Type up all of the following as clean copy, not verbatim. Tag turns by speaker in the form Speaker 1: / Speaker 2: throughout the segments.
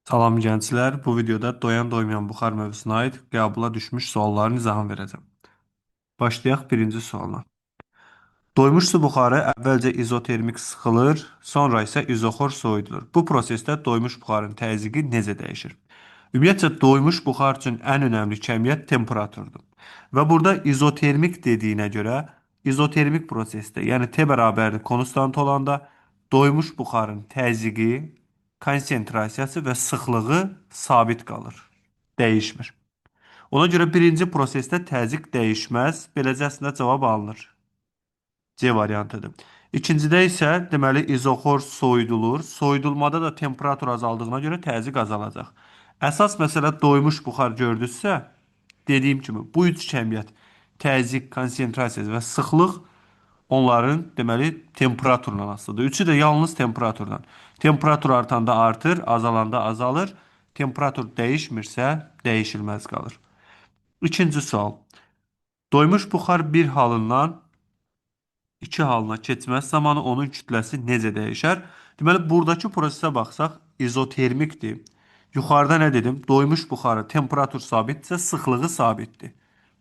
Speaker 1: Salam gənclər, bu videoda doyan doymayan buxar mövzusuna aid qəbula düşmüş sualların izahını verəcəm. Başlayaq birinci sualla. Doymuş su buxarı əvvəlcə izotermik sıxılır, sonra isə izoxor soyudulur. Bu prosesdə doymuş buxarın təzyiqi necə dəyişir? Ümumiyyətcə, doymuş buxar üçün ən önəmli kəmiyyət temperaturdur. Və burada izotermik dediyinə görə, izotermik prosesdə, yəni T bərabərli konstant olanda doymuş buxarın təzyiqi, konsentrasiyası və sıxlığı sabit qalır, dəyişmir. Ona görə birinci prosesdə təzyiq dəyişməz, beləcəsinə cavab alınır. C variantıdır. İkincidə isə deməli izoxor soyudulur. Soyudulmada da temperatur azaldığına görə təzyiq azalacaq. Əsas məsələ doymuş buxar gördünüzsə, dediyim kimi bu üç kəmiyyət təzyiq, konsentrasiya və sıxlıq onların deməli temperaturla asılıdır. Üçü də yalnız temperaturdan. Temperatur artanda artır, azalanda azalır. Temperatur dəyişmirsə dəyişilməz qalır. İkinci sual. Doymuş buxar bir halından iki halına keçməsi zamanı onun kütləsi necə dəyişər? Deməli, buradakı prosesə baxsaq, izotermikdir. Yuxarıda nə dedim? Doymuş buxarı temperatur sabitsə, sıxlığı sabitdir.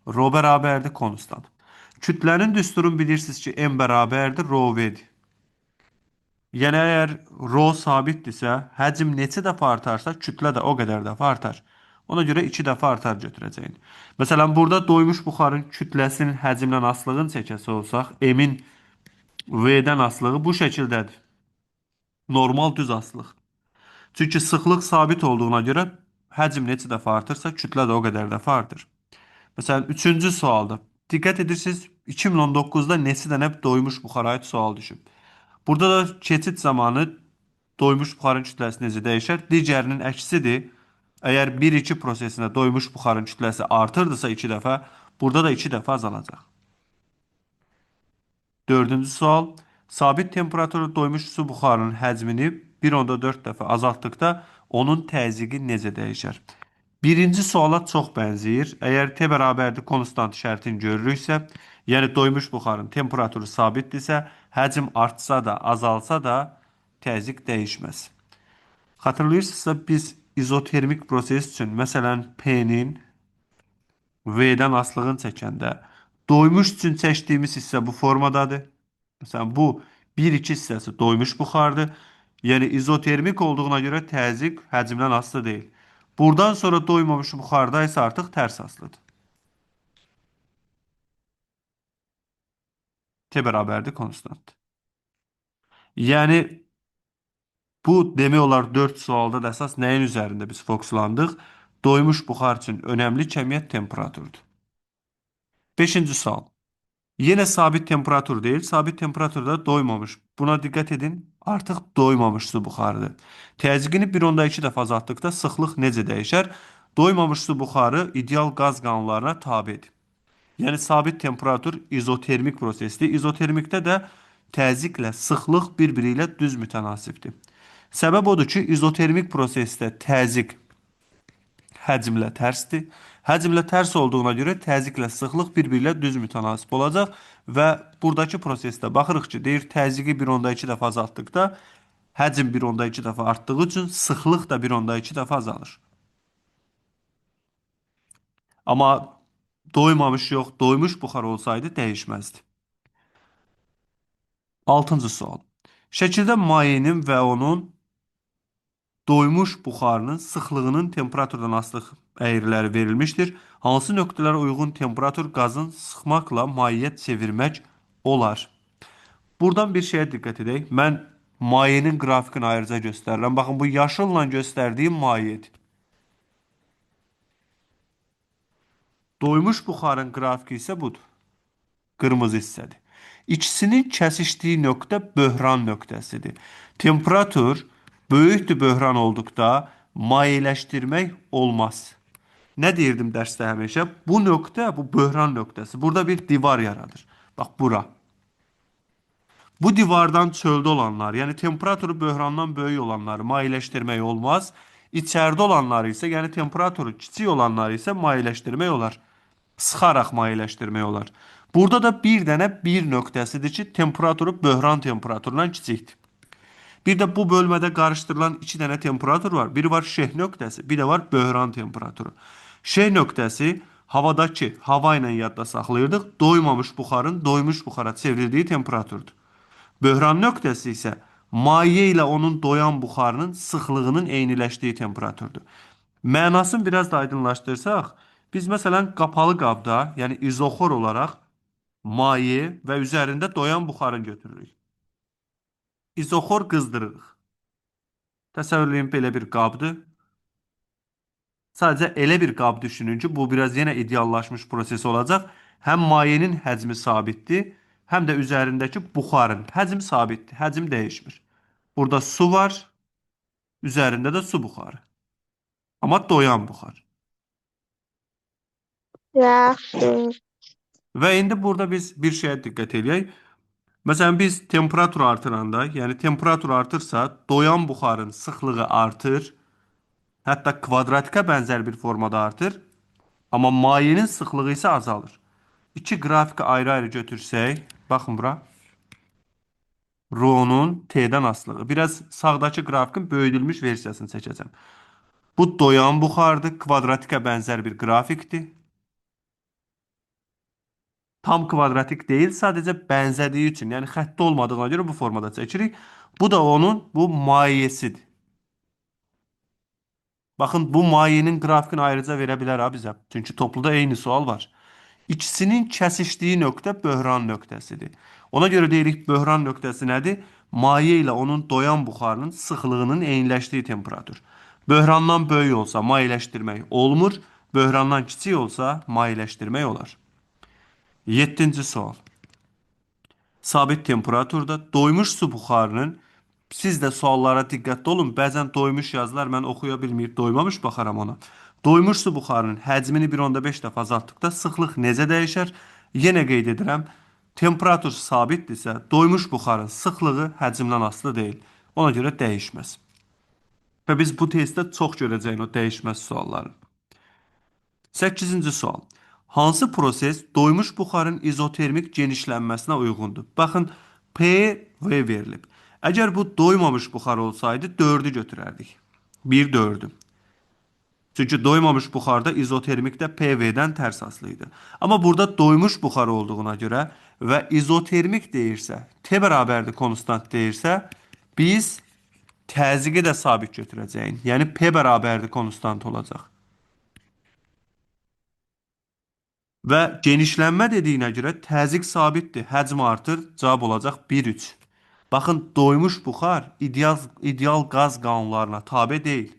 Speaker 1: Rho bərabərdir konstant. Kütlənin düsturunu bilirsiniz ki, M bərabərdir rho V'dir. Yəni, əgər rho sabitdirsə, həcm neçə dəfə artarsa, kütlə də o qədər dəfə artar. Ona görə 2 dəfə artar götürəcəyin. Məsələn, burada doymuş buxarın kütləsinin həcmdən asılılığını çəkəsi olsaq, M-in V-dən asılığı bu şəkildədir. Normal düz asılıq. Çünki sıxlıq sabit olduğuna görə həcm neçə dəfə artırsa, kütlə də o qədər dəfə artır. Məsələn, üçüncü sualda. Diqqət edirsiniz, 2019-da neçə dənə doymuş buxara aid sual düşüb. Burada da keçid zamanı doymuş buxarın kütləsi necə dəyişər? Digərinin əksidir. Əgər 1-2 prosesində doymuş buxarın kütləsi artırdısa 2 dəfə, burada da 2 dəfə azalacaq. Dördüncü sual. Sabit temperaturda doymuş su buxarının həcmini 1,4 dəfə azaltdıqda onun təzyiqi necə dəyişər? Birinci suala çox bənzəyir. Əgər T bərabərdir konstant şərtini görürüksə, yəni doymuş buxarın temperaturu sabitdirsə, həcm artsa da, azalsa da təzyiq dəyişməz. Xatırlayırsınızsa biz izotermik proses üçün, məsələn, P-nin V-dən asılılığını çəkəndə doymuş üçün çəkdiyimiz hissə bu formadadır. Məsələn, bu 1-2 hissəsi doymuş buxardır. Yəni izotermik olduğuna görə təzyiq həcmdən asılı deyil. Buradan sonra doymamış buxarda isə artıq tərs asılıdır. T bərabərdir konstant. Yəni bu demək olar 4 sualda da əsas nəyin üzərində biz fokuslandıq? Doymuş buxar üçün önəmli kəmiyyət temperaturdur. 5-ci sual. Yenə sabit temperatur deyil, sabit temperaturda doymamış. Buna diqqət edin, artıq doymamış su buxarıdır. Təzyiqini 1,2 dəfə azaltdıqda sıxlıq necə dəyişər? Doymamış su buxarı ideal qaz qanunlarına tabedir. Yəni sabit temperatur izotermik prosesdir. İzotermikdə də təzyiqlə sıxlıq bir-biri ilə düz mütənasibdir. Səbəb odur ki, izotermik prosesdə təzyiq həcmlə tərsdir. Həcmlə tərs olduğuna görə təzyiqlə sıxlıq bir-biri ilə düz mütənasib olacaq və buradakı prosesdə baxırıq ki, deyir təzyiqi 1,2 dəfə azaltdıqda həcm 1,2 dəfə artdığı üçün sıxlıq da 1,2 dəfə azalır. Amma doymamış yox, doymuş buxar olsaydı dəyişməzdi. 6-cı sual. Şəkildə mayenin və onun doymuş buxarının sıxlığının temperaturdan asılıq əyriləri verilmişdir. Hansı nöqtələrə uyğun temperatur qazın sıxmaqla mayeyə çevirmək olar? Buradan bir şeyə diqqət edək. Mən mayenin qrafikini ayrıca göstərirəm. Baxın, bu yaşılla göstərdiyim mayedir. Doymuş buxarın qrafiki isə budur. Qırmızı hissədir. İkisinin kəsişdiyi nöqtə böhran nöqtəsidir. Temperatur böyükdür böhran olduqda mayeləşdirmək olmaz. Nə deyirdim dərsdə həmişə? Bu nöqtə, bu böhran nöqtəsi. Burada bir divar yaradır. Bax, bura. Bu divardan çöldə olanlar, yəni temperaturu böhrandan böyük olanları mayeləşdirmək olmaz. İçəridə olanları isə, yəni temperaturu kiçik olanları isə mayeləşdirmək olar. Sıxaraq mayeləşdirmək olar. Burada da bir dənə bir nöqtəsidir ki, temperaturu böhran temperaturundan kiçikdir. Bir de bu bölmədə qarışdırılan iki dənə temperatur var. Biri var şeh nöqtəsi, bir də var böhran temperaturu. Şeh nöqtəsi havadakı hava ilə yadda saxlayırdıq. Doymamış buxarın doymuş buxara çevrildiyi temperaturdur. Böhran nöqtəsi isə maye ilə onun doyan buxarının sıxlığının eyniləşdiyi temperaturdur. Mənasını biraz da aydınlaşdırsaq, biz məsələn qapalı qabda, yəni izoxor olaraq maye və üzərində doyan buxarı götürürük. İzoxor qızdırırıq. Təsəvvür edin belə bir qabdır. Sadəcə elə bir qab düşünün ki, bu biraz yenə ideallaşmış proses olacaq. Həm mayenin həcmi sabitdir, həm də üzərindəki buxarın həcmi sabitdir. Həcm dəyişmir. Burada su var, üzərində də su buxarı. Amma doyan buxar.
Speaker 2: Yaxşı.
Speaker 1: Və indi burada biz bir şeyə diqqət edək. Məsələn, biz temperatur artıranda, yəni temperatur artırsa, doyan buxarın sıxlığı artır, hətta kvadratika bənzər bir formada artır, amma mayenin sıxlığı isə azalır. İki qrafiki ayrı-ayrı götürsək, baxın bura. Rho-nun T-dən asılığı. Biraz sağdakı qrafikin böyüdülmüş versiyasını çəkəcəm. Bu doyan buxardır, kvadratika bənzər bir qrafikdir. Tam kvadratik deyil, sadəcə bənzədiyi üçün, yəni xətti olmadığına görə bu formada çəkirik. Bu da onun bu mayesidir. Baxın, bu mayenin qrafikini ayrıca verə bilər ha bizə. Çünki topluda eyni sual var. İkisinin kəsişdiyi nöqtə böhran nöqtəsidir. Ona görə deyirik böhran nöqtəsi nədir? Maye ilə onun doyan buxarının sıxlığının eyniləşdiyi temperatur. Böhrandan böyük olsa mayeləşdirmək olmur, böhrandan kiçik olsa mayeləşdirmək olar. 7-ci sual. Sabit temperaturda doymuş su buxarının, siz də suallara diqqətli olun. Bəzən doymuş yazılar mən oxuya bilməyib, doymamış baxaram ona. Doymuş su buxarının həcmini 1,5 dəfə azaltdıqda sıxlıq necə dəyişər? Yenə qeyd edirəm, temperatur sabitdirsə, doymuş buxarın sıxlığı həcmdən asılı deyil. Ona görə dəyişməz. Və biz bu testdə çox görəcəyik o dəyişməz sualları. 8-ci sual. Hansı proses doymuş buxarın izotermik genişlənməsinə uyğundur? Baxın, P V verilib. Əgər bu doymamış buxar olsaydı 4-ü götürərdik. 1 4-ü. Çünki doymamış buxarda izotermikdə PV-dən tərs asılı idi. Amma burada doymuş buxar olduğuna görə və izotermik deyirsə, T bərabərdir konstant deyirsə, biz təzyiqi də sabit götürəcəyik. Yəni P bərabərdir konstant olacaq. Və genişlənmə dediyinə görə təzyiq sabitdir, həcm artır, cavab olacaq 1,3. Baxın, doymuş buxar ideal qaz qanunlarına tabe deyil.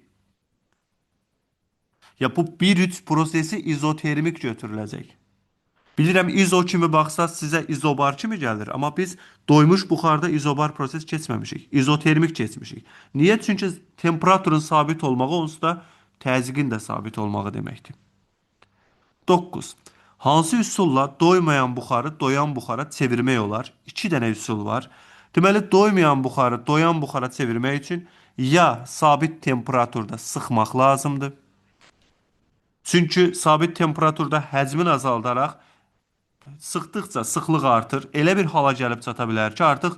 Speaker 1: Ya bu 1,3 prosesi izotermik götürüləcək. Bilirəm izo kimi baxsaz sizə izobar kimi gəlir, amma biz doymuş buxarda izobar proses keçməmişik. İzotermik keçmişik. Niyə? Çünki temperaturun sabit olmağı onsuz da təzyiqin də sabit olmağı deməkdir. 9. Hansı üsulla doymayan buxarı doyan buxara çevirmək olar? 2 dənə üsul var. Deməli, doymayan buxarı doyan buxara çevirmək üçün ya sabit temperaturda sıxmaq lazımdır. Çünki sabit temperaturda həcmin azaldaraq sıxdıqca sıxlıq artır. Elə bir hala gəlib çata bilər ki, artıq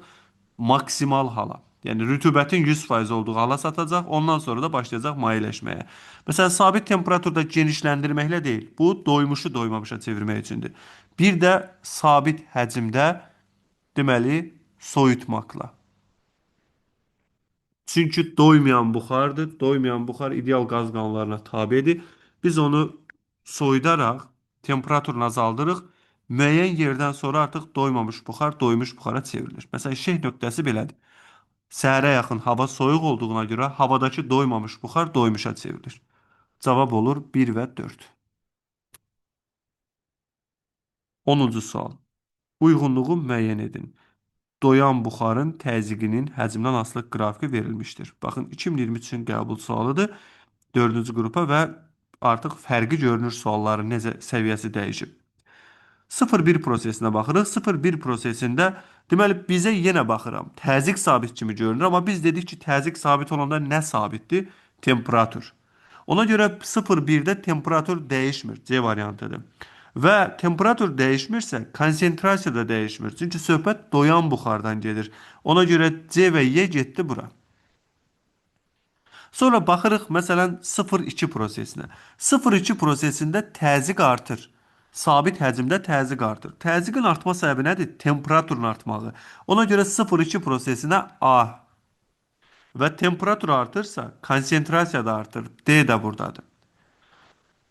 Speaker 1: maksimal hala. Yəni rütubətin 100% olduğu hala çatacaq, ondan sonra da başlayacaq mayeləşməyə. Məsələn, sabit temperaturda genişləndirməklə deyil, bu doymuşu doymamışa çevirmək üçündür. Bir də sabit həcmdə, deməli, soyutmaqla. Çünki doymayan buxardır. Doymayan buxar ideal qaz qanunlarına tabedir. Biz onu soyudaraq temperaturunu azaldırıq. Müəyyən yerdən sonra artıq doymamış buxar doymuş buxara çevrilir. Məsələn, şeh nöqtəsi belədir. Səhərə yaxın hava soyuq olduğuna görə havadakı doymamış buxar doymuşa çevrilir. Cavab olur 1 və 4. 10-cu sual. Uyğunluğu müəyyən edin. Doyan buxarın təzyiqinin həcmdən asılı qrafiki verilmişdir. Baxın, 2023 üçün qəbul sualıdır. 4-cü qrupa və artıq fərqi görünür sualların necə səviyyəsi dəyişib. 0,1 prosesinə baxırıq. 0,1 prosesində deməli bizə yenə baxıram. Təzyiq sabit kimi görünür, amma biz dedik ki, təzyiq sabit olanda nə sabitdir? Temperatur. Ona görə 0,1-də temperatur dəyişmir. C variantıdır. Və temperatur dəyişmirsə, konsentrasiya da dəyişmir. Çünki söhbət doyan buxardan gedir. Ona görə C və Y getdi bura. Sonra baxırıq məsələn 0-2 prosesinə. 0-2 prosesində təzyiq artır. Sabit həcmdə təzyiq artır. Təzyiqin artma səbəbi nədir? Temperaturun artmağı. Ona görə 0-2 prosesinə A və temperatur artırsa, konsentrasiya da artır. D də buradadır.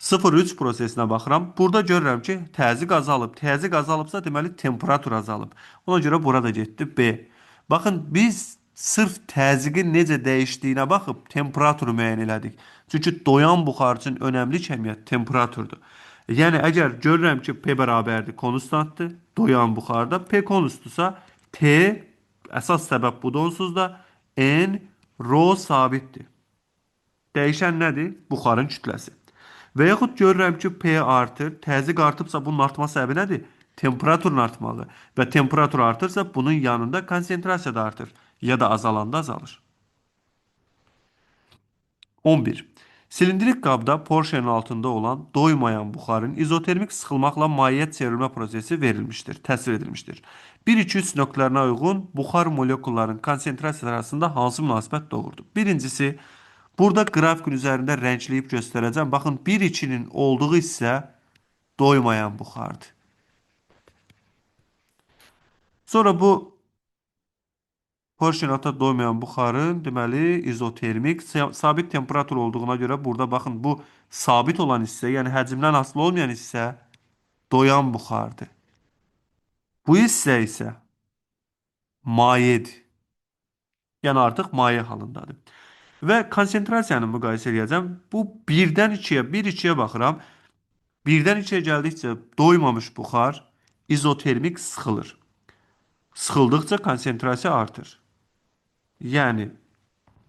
Speaker 1: 0-3 prosesinə baxıram. Burada görürəm ki, təzyiq azalıb. Təzyiq azalıbsa, deməli temperatur azalıb. Ona görə burada getdi B. Baxın, biz sırf təzyiqin necə dəyişdiyinə baxıb temperaturu müəyyən elədik. Çünki doyan buxar üçün önəmli kəmiyyət temperaturdur. Yəni əgər görürəm ki, P bərabərdir, konstantdır, doyan buxarda, P konstdursa, T əsas səbəb budur onsuz da N rho sabitdir. Dəyişən nədir? Buxarın kütləsi. Və yaxud görürəm ki, P artır, təzyiq artıbsa bunun artma səbəbi nədir? Temperaturun artmağı. Və temperatur artırsa bunun yanında konsentrasiya da artır. Ya da azalanda azalır. 11. Silindrik qabda Porschenin altında olan doymayan buxarın izotermik sıxılmaqla mayeyə çevrilmə prosesi verilmişdir, təsvir edilmişdir. 1-2-3 nöqtələrinə uyğun buxar molekulların konsentrasiyaları arasında hansı münasibət doğrudur? Birincisi, burada qrafikin üzərində rəngləyib göstərəcəm. Baxın, 1-2-nin olduğu hissə doymayan buxardır. Sonra bu Porşinata doymayan buxarın deməli izotermik sabit temperatur olduğuna görə burada baxın bu sabit olan hissə, yəni həcmdən asılı olmayan hissə doyan buxardır. Bu hissə isə mayedir. Yəni artıq maye halındadır. Və konsentrasiyanı müqayisə edəcəm. Bu 1-dən 2-yə, 1-2-yə baxıram. 1-dən 2-yə gəldikcə doymamış buxar izotermik sıxılır. Sıxıldıqca konsentrasiya artır. Yəni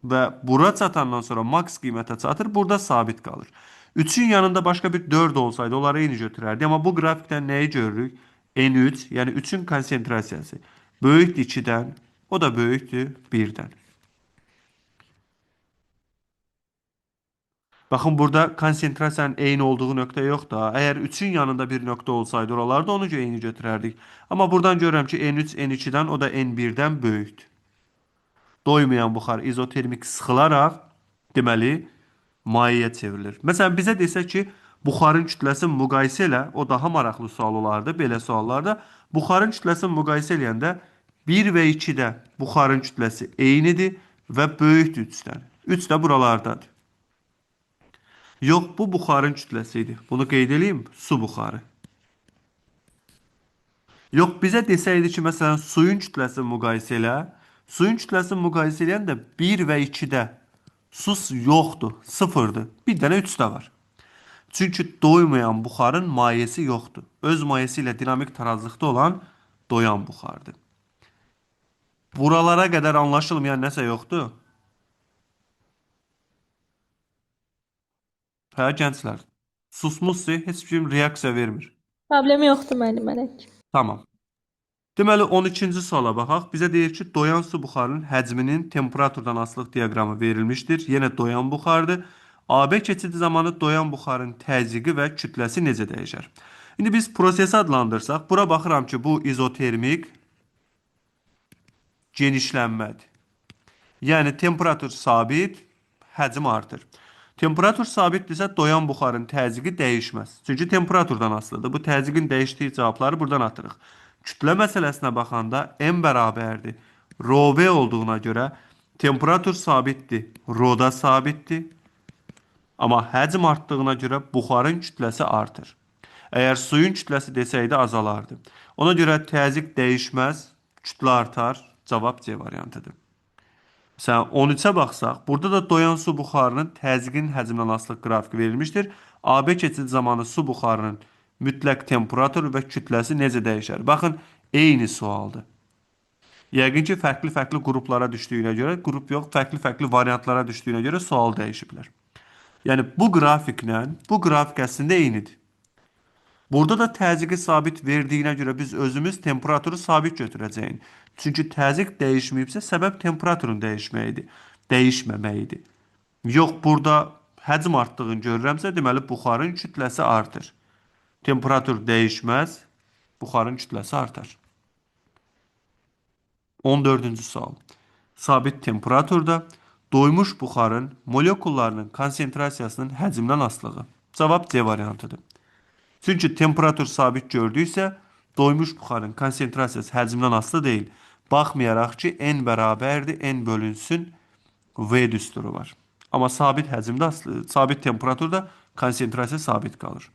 Speaker 1: və bura çatandan sonra maks qiymətə çatır, burada sabit qalır. 3-ün yanında başqa bir 4 olsaydı, onları eyni götürərdi. Amma bu qrafikdən nəyi görürük? N3, yəni 3-ün konsentrasiyası böyükdür 2-dən, o da böyükdür 1-dən. Baxın, burada konsentrasiyanın eyni olduğu nöqtə yoxdur. Əgər 3-ün yanında bir nöqtə olsaydı, oralarda onu eyni götürərdik. Amma buradan görürəm ki, N3 N2-dən, o da N1-dən böyükdür. Doymayan buxar izotermik sıxılaraq, deməli, mayeyə çevrilir. Məsələn, bizə desək ki, buxarın kütləsini müqayisə elə, o daha maraqlı sual olardı. Belə suallarda buxarın kütləsini müqayisə eləyəndə 1 və 2-də buxarın kütləsi eynidir və böyükdür 3-dən. 3 də buralardadır. Yox, bu buxarın kütləsi idi. Bunu qeyd edeyim, su buxarı. Yox, bizə desəydi ki, məsələn, suyun kütləsini müqayisə elə, suyun kütləsini müqayisə eləyəndə 1 və 2-də su yoxdur, sıfırdır. Bir dənə 3 də var. Çünki doymayan buxarın mayesi yoxdur. Öz mayesi ilə dinamik tarazlıqda olan doyan buxardır. Buralara qədər anlaşılmayan nəsə yoxdur? Hə, gənclər. Susmuzsa heç kim reaksiya vermir.
Speaker 2: Problem yoxdur müəllim Mələk.
Speaker 1: Tamam. Deməli 12-ci suala baxaq. Bizə deyir ki, doyan su buxarının həcminin temperaturdan asılılıq diaqramı verilmişdir. Yenə doyan buxardır. AB keçidi zamanı doyan buxarın təzyiqi və kütləsi necə dəyişər? İndi biz prosesi adlandırsaq, bura baxıram ki, bu izotermik genişlənmədir. Yəni temperatur sabit, həcm artır. Temperatur sabitdirsə, doyan buxarın təzyiqi dəyişməz. Çünki temperaturdan asılıdır. Bu təzyiqin dəyişdiyi cavabları buradan atırıq. Kütlə məsələsinə baxanda M bərabərdir. Rho V olduğuna görə temperatur sabitdir, Rho da sabitdir. Amma həcm artdığına görə buxarın kütləsi artır. Əgər suyun kütləsi desəydi azalardı. Ona görə təzyiq dəyişməz, kütlə artar. Cavab C variantıdır. Məsələn, 13-ə baxsaq, burada da doyan su buxarının təzyiqin həcmdən asılı qrafiki verilmişdir. AB keçid zamanı su buxarının mütləq temperatur və kütləsi necə dəyişər? Baxın, eyni sualdır. Yəqin ki, fərqli-fərqli qruplara düşdüyünə görə, qrup yox, fərqli-fərqli variantlara düşdüyünə görə sual dəyişiblər. Yəni, bu qrafiklə, bu qrafik əslində eynidir. Burada da təzyiqi sabit verdiyinə görə biz özümüz temperaturu sabit götürəcəyik. Çünki təzyiq dəyişməyibsə, səbəb temperaturun dəyişməyidir, dəyişməməyidir. Yox, burada həcm artdığını görürəmsə, deməli buxarın kütləsi artır. Temperatur dəyişməz, buxarın kütləsi artar. 14-cü sual. Sabit temperaturda doymuş buxarın molekullarının konsentrasiyasının həcmdən asılığı. Cavab C variantıdır. Çünki temperatur sabit gördüksə, doymuş buxarın konsentrasiyası həcmdən asılı deyil. Baxmayaraq ki, n bərabərdir, n bölünsün V düsturu var. Amma sabit həcmdə asılı, sabit temperaturda konsentrasiya sabit qalır.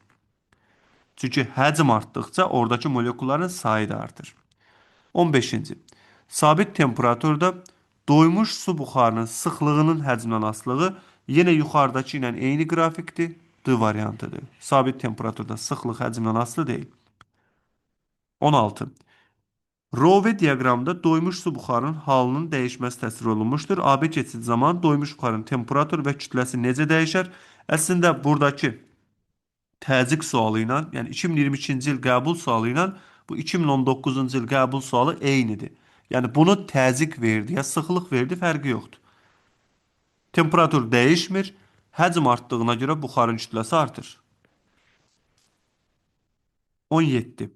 Speaker 1: Çünki həcm artdıqca oradakı molekulların sayı da artır. 15-ci. Sabit temperaturda doymuş su buxarının sıxlığının həcmdən asılığı yenə yuxarıdakı ilə eyni qrafikdir. D variantıdır. Sabit temperaturda sıxlıq həcmdən asılı deyil. 16. Rove diaqramda doymuş su buxarının halının dəyişməsi təsvir olunmuşdur. AB keçid zamanı doymuş buxarın temperaturu və kütləsi necə dəyişər? Əslində buradakı təzyiq sualı ilə, yəni 2022-ci il qəbul sualı ilə bu 2019-cu il qəbul sualı eynidir. Yəni bunu təzyiq verdi, ya sıxlıq verdi, fərqi yoxdur. Temperatur dəyişmir, həcm artdığına görə buxarın kütləsi artır. 17.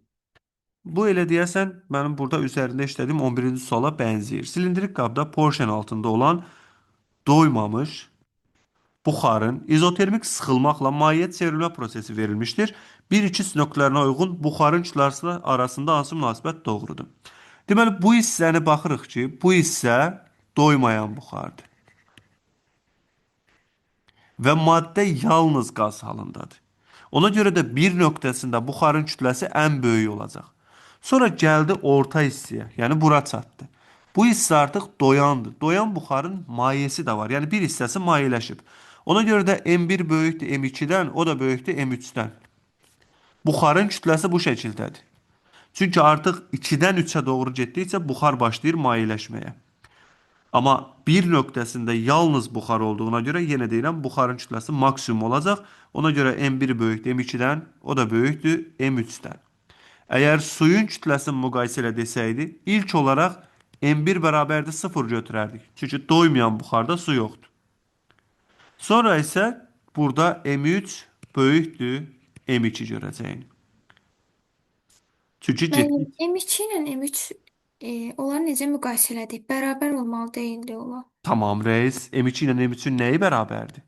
Speaker 1: Bu elə deyəsən mənim burada üzərində işlədiyim 11-ci suala bənzəyir. Silindrik qabda porşen altında olan doymamış buxarın izotermik sıxılmaqla maye çevrilmə prosesi verilmişdir. 1-2 nöqtələrinə uyğun buxarın kütləsi arasında hansı münasibət doğrudur? Deməli, bu hissəni baxırıq ki, bu hissə doymayan buxardır. Və maddə yalnız qaz halındadır. Ona görə də bir nöqtəsində buxarın kütləsi ən böyük olacaq. Sonra gəldi orta hissəyə, yəni bura çatdı. Bu hissə artıq doyandı. Doyan buxarın mayesi də var. Yəni bir hissəsi mayeleşib. Ona görə də M1 böyükdür M2-dən, o da böyükdür M3-dən. Buxarın kütləsi bu şəkildədir. Çünki artıq 2-dən 3-ə doğru getdikcə buxar başlayır mayeleşməyə. Amma bir nöqtəsində yalnız buxar olduğuna görə yenə deyirəm, buxarın kütləsi maksimum olacaq. Ona görə M1 böyükdür M2-dən, o da böyükdür M3-dən. Əgər suyun kütləsini müqayisə ilə desəydi, ilk olaraq M1 bərabərdir 0 götürərdik. Çünki doymayan buxarda su yoxdur. Sonra isə burada M3 böyükdür M2 görəcəyin. Çünki
Speaker 3: Müəllim,
Speaker 1: getdik.
Speaker 3: M2 ilə M3 onları necə müqayisə elədik? Bərabər olmalı deyildi onlar.
Speaker 1: Tamam reis. M2 ilə M3-ün nəyi bərabərdir?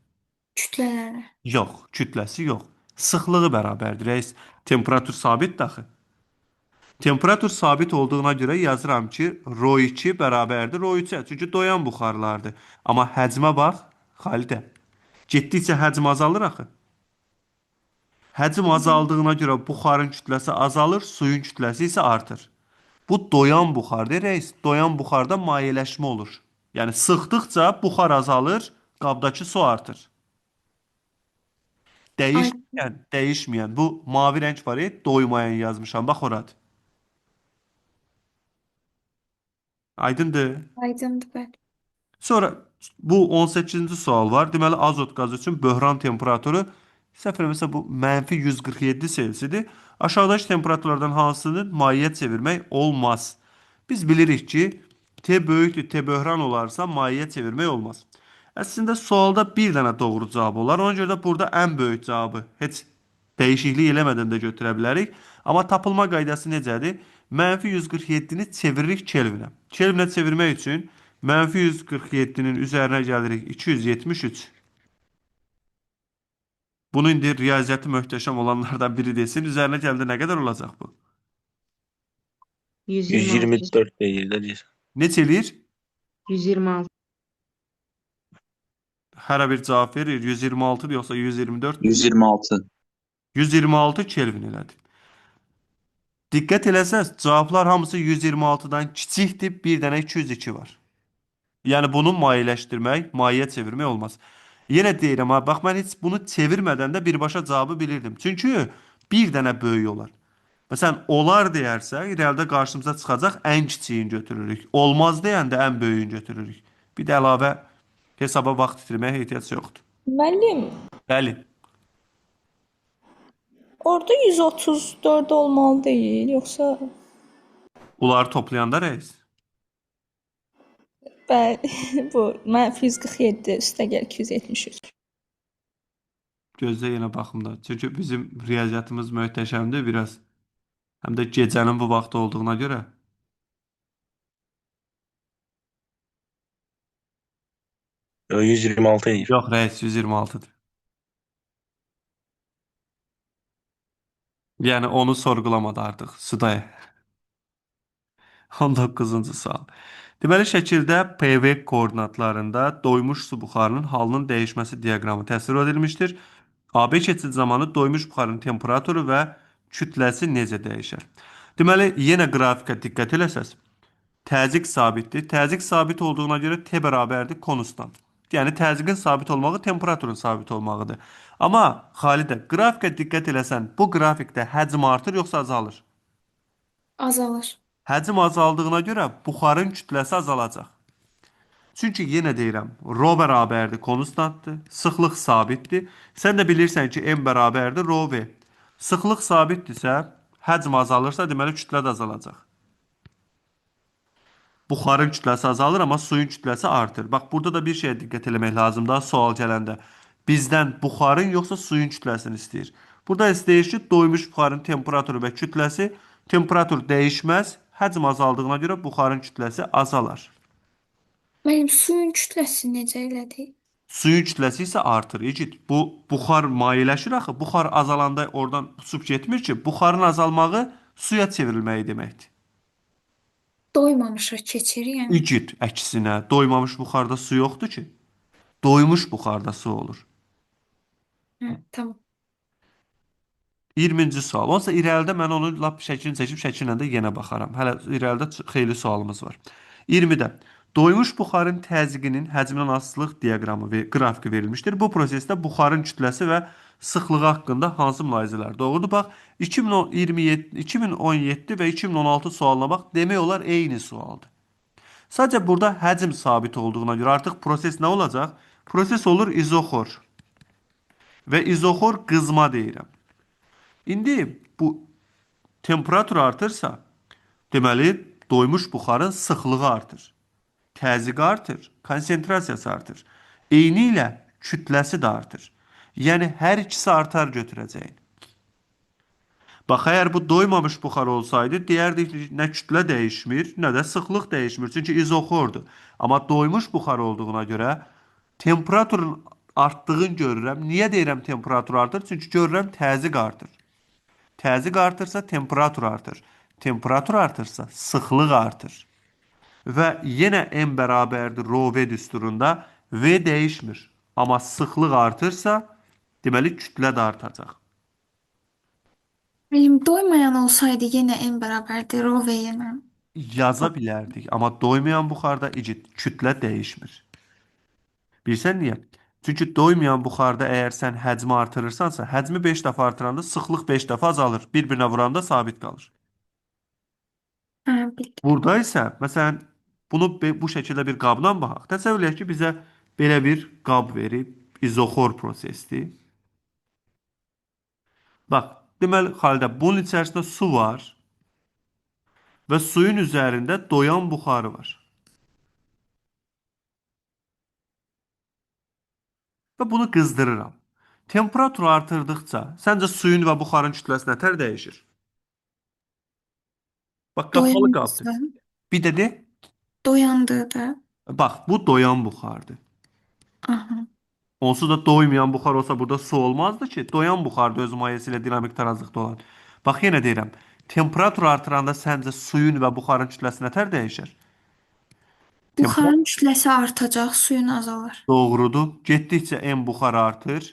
Speaker 3: Kütlələri.
Speaker 1: Yox, kütləsi yox. Sıxlığı bərabərdir reis. Temperatur sabitdir axı. Temperatur sabit olduğuna görə yazıram ki, ρ2 bərabərdir ρ3-ə. Çünki doyan buxarlardır. Amma həcmə bax, Xalidə. Getdikcə həcm azalır axı. Həcm azaldığına görə buxarın kütləsi azalır, suyun kütləsi isə artır. Bu doyan buxardır, reis. Doyan buxarda mayeleşmə olur. Yəni sıxdıqca buxar azalır, qabdakı su artır.
Speaker 3: Ay,
Speaker 1: Dəyişməyən. Bu mavi rəng var, doymayan yazmışam. Bax oradır. Aydındır.
Speaker 3: aydındır bəli.
Speaker 1: Sonra bu 18-ci sual var. Deməli azot qazı üçün böhran temperaturu səhv eləmirəmsə bu -147 Selsidir. Aşağıdakı temperaturlardan hansını mayeyə çevirmək olmaz? Biz bilirik ki, T böyükdür, T böhran olarsa mayeyə çevirmək olmaz. Əslində sualda bir dənə doğru cavab olar. Ona görə də burada ən böyük cavabı heç dəyişiklik eləmədən də götürə bilərik. Amma tapılma qaydası necədir? -147-ni çeviririk Kelvinə. Kelvinə çevirmək üçün -147-nin üzərinə gəlirik 273. Bunu indi riyaziyyatı möhtəşəm olanlardan biri desin. Üzərinə gəldə nə qədər olacaq bu?
Speaker 4: 126.
Speaker 5: 124 deyir də deyir.
Speaker 1: Neçə eləyir?
Speaker 4: 126.
Speaker 1: Hərə bir cavab verir. 126 yoxsa 124?
Speaker 5: 126.
Speaker 1: 126 Kelvin elədi. Diqqət eləsəz, cavablar hamısı 126-dan kiçikdir, bir dənə 202 var. Yəni bunu mayeləşdirmək, mayeyə çevirmək olmaz. Yenə deyirəm, ha, bax mən heç bunu çevirmədən də birbaşa cavabı bilirdim. Çünki bir dənə böyük olar. Məsələn, olar deyərsək, realda qarşımıza çıxacaq ən kiçiyini götürürük. Olmaz deyəndə ən böyüyünü götürürük. Bir də əlavə hesaba vaxt itirməyə ehtiyac yoxdur.
Speaker 2: Müəllim,
Speaker 1: Bəli.
Speaker 2: orada 134 olmalı deyil, yoxsa
Speaker 1: Bunları toplayanda reis.
Speaker 2: bəli, bu -147 üstə gəl 273.
Speaker 1: Gözlə yenə baxımda. Çünki bizim riyaziyyatımız möhtəşəmdir biraz. Həm də gecənin bu vaxtı olduğuna görə.
Speaker 5: Yo, 126 eləyir.
Speaker 1: Yox, rəis 126-dır. Yəni onu sorğulamadı artıq. Sudaya. 19-cu sual. Deməli, şəkildə PV koordinatlarında doymuş su buxarının halının dəyişməsi diaqramı təsvir edilmişdir. AB keçid zamanı doymuş buxarın temperaturu və kütləsi necə dəyişər? Deməli, yenə qrafikə diqqət eləsəz, təzyiq sabitdir. Təzyiq sabit olduğuna görə T bərabərdir konstant. Yəni təzyiqin sabit olmağı temperaturun sabit olmağıdır. Amma Xalidə, qrafikə diqqət eləsən, bu qrafikdə həcm artır yoxsa azalır?
Speaker 3: Azalır.
Speaker 1: Həcm azaldığına görə buxarın kütləsi azalacaq. Çünki yenə deyirəm, rho bərabərdir konstantdır, sıxlıq sabitdir. Sən də bilirsən ki, m bərabərdir rho v. Sıxlıq sabitdirsə, həcm azalırsa, deməli kütlə də azalacaq. Buxarın kütləsi azalır, amma suyun kütləsi artır. Bax, burada da bir şeyə diqqət eləmək lazımdır sual gələndə. Bizdən buxarın yoxsa suyun kütləsini istəyir. Burada istəyir ki, doymuş buxarın temperaturu və kütləsi, temperatur dəyişməz, həcm azaldığına görə buxarın kütləsi azalar.
Speaker 3: Mənim suyun kütləsi necə elədi?
Speaker 1: Suyun kütləsi isə artır. İgid, bu buxar mayeləşir axı. Buxar azalanda oradan uçub getmir ki, buxarın azalmağı suya çevrilməyi deməkdir.
Speaker 3: Doymamışıq keçir yəni.
Speaker 1: İgid, əksinə, doymamış buxarda su yoxdur ki. Doymuş buxarda su olur.
Speaker 3: Hə, tamam.
Speaker 1: 20-ci sual. Onsa irəlidə mən onu lap şəklini çəkib şəkillə də yenə baxaram. Hələ irəlidə xeyli sualımız var. 20-də doymuş buxarın təzyiqinin həcmindən asılılıq diaqramı və qrafiki verilmişdir. Bu prosesdə buxarın kütləsi və sıxlığı haqqında hansı mülahizələr doğrudur? Bax, 2017 və 2016 sualına bax, demək olar eyni sualdır. Sadəcə burada həcm sabit olduğuna görə artıq proses nə olacaq? Proses olur izoxor. Və izoxor qızma deyirəm. İndi bu temperatur artırsa, deməli doymuş buxarın sıxlığı artır. Təzyiq artır, konsentrasiyası artır. Eyni ilə kütləsi də artır. Yəni hər ikisi artar götürəcəyin. Bax, əgər bu doymamış buxar olsaydı, deyərdik ki, nə kütlə dəyişmir, nə də sıxlıq dəyişmir. Çünki izoxordur. Amma doymuş buxar olduğuna görə temperaturun artdığını görürəm. Niyə deyirəm temperatur artır? Çünki görürəm təzyiq artır. Təzyiq artırsa temperatur artır. Temperatur artırsa sıxlıq artır. Və yenə m bərabərdir rho v düsturunda v dəyişmir. Amma sıxlıq artırsa, deməli kütlə də artacaq.
Speaker 3: Mənim doymayan olsaydı yenə n bərabərdir rho v ilə.
Speaker 1: Yaza bilərdik, amma doymayan buxarda igid kütlə dəyişmir. Bilirsən niyə? Çünki doymayan buxarda əgər sən həcmi artırırsansa, həcmi 5 dəfə artıranda sıxlıq 5 dəfə azalır. Bir-birinə vuranda sabit qalır.
Speaker 3: Hə, bildim.
Speaker 1: Burada isə, məsələn, bunu bu şəkildə bir qabla baxaq. Təsəvvür edək ki, bizə belə bir qab verib, izoxor prosesdir. Bax, deməli, Xalidə, bunun içərisində su var və suyun üzərində doyan buxarı var. Və bunu qızdırıram. Temperatur artırdıqca, səncə suyun və buxarın kütləsi nətər dəyişir? Bax, qapalı qabdır.
Speaker 3: Doyandıqda,
Speaker 1: Bir də de,
Speaker 3: doyandıqda.
Speaker 1: bax, bu doyan buxardır.
Speaker 3: Aha.
Speaker 1: Onsuz da doymayan buxar olsa burada su olmazdı ki. Doyan buxarda öz mayəsi ilə dinamik tarazlıqda olan. Bax, yenə deyirəm. Temperatur artıranda səncə suyun və buxarın kütləsi nətər dəyişir?
Speaker 3: Buxarın kütləsi artacaq, suyun azalır.
Speaker 1: Doğrudur. Getdikcə m buxar artır,